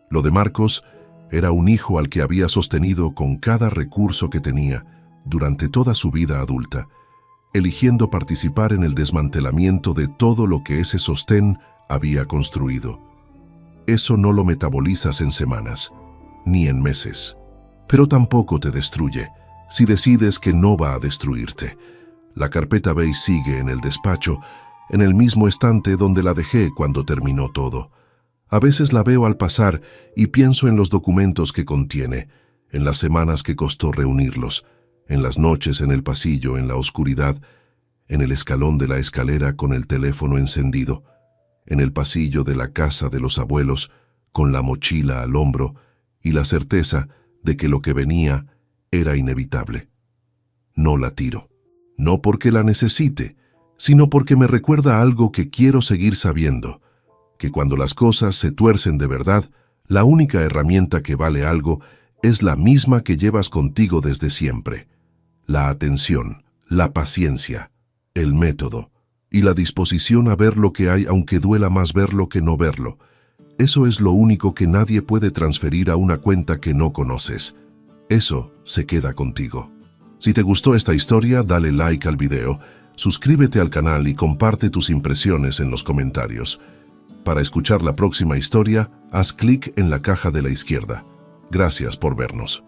Lo de Marcos era un hijo al que había sostenido con cada recurso que tenía durante toda su vida adulta, eligiendo participar en el desmantelamiento de todo lo que ese sostén había construido. Eso no lo metabolizas en semanas, ni en meses, pero tampoco te destruye si decides que no va a destruirte. La carpeta beige sigue en el despacho, en el mismo estante donde la dejé cuando terminó todo. A veces la veo al pasar y pienso en los documentos que contiene, en las semanas que costó reunirlos, en las noches en el pasillo, en la oscuridad, en el escalón de la escalera con el teléfono encendido, en el pasillo de la casa de los abuelos, con la mochila al hombro y la certeza de que lo que venía era inevitable. No la tiro. No porque la necesite, sino porque me recuerda algo que quiero seguir sabiendo, que cuando las cosas se tuercen de verdad, la única herramienta que vale algo es la misma que llevas contigo desde siempre: la atención, la paciencia, el método y la disposición a ver lo que hay aunque duela más verlo que no verlo. Eso es lo único que nadie puede transferir a una cuenta que no conoces. Eso se queda contigo. Si te gustó esta historia, dale like al video, suscríbete al canal y comparte tus impresiones en los comentarios. Para escuchar la próxima historia, haz clic en la caja de la izquierda. Gracias por vernos.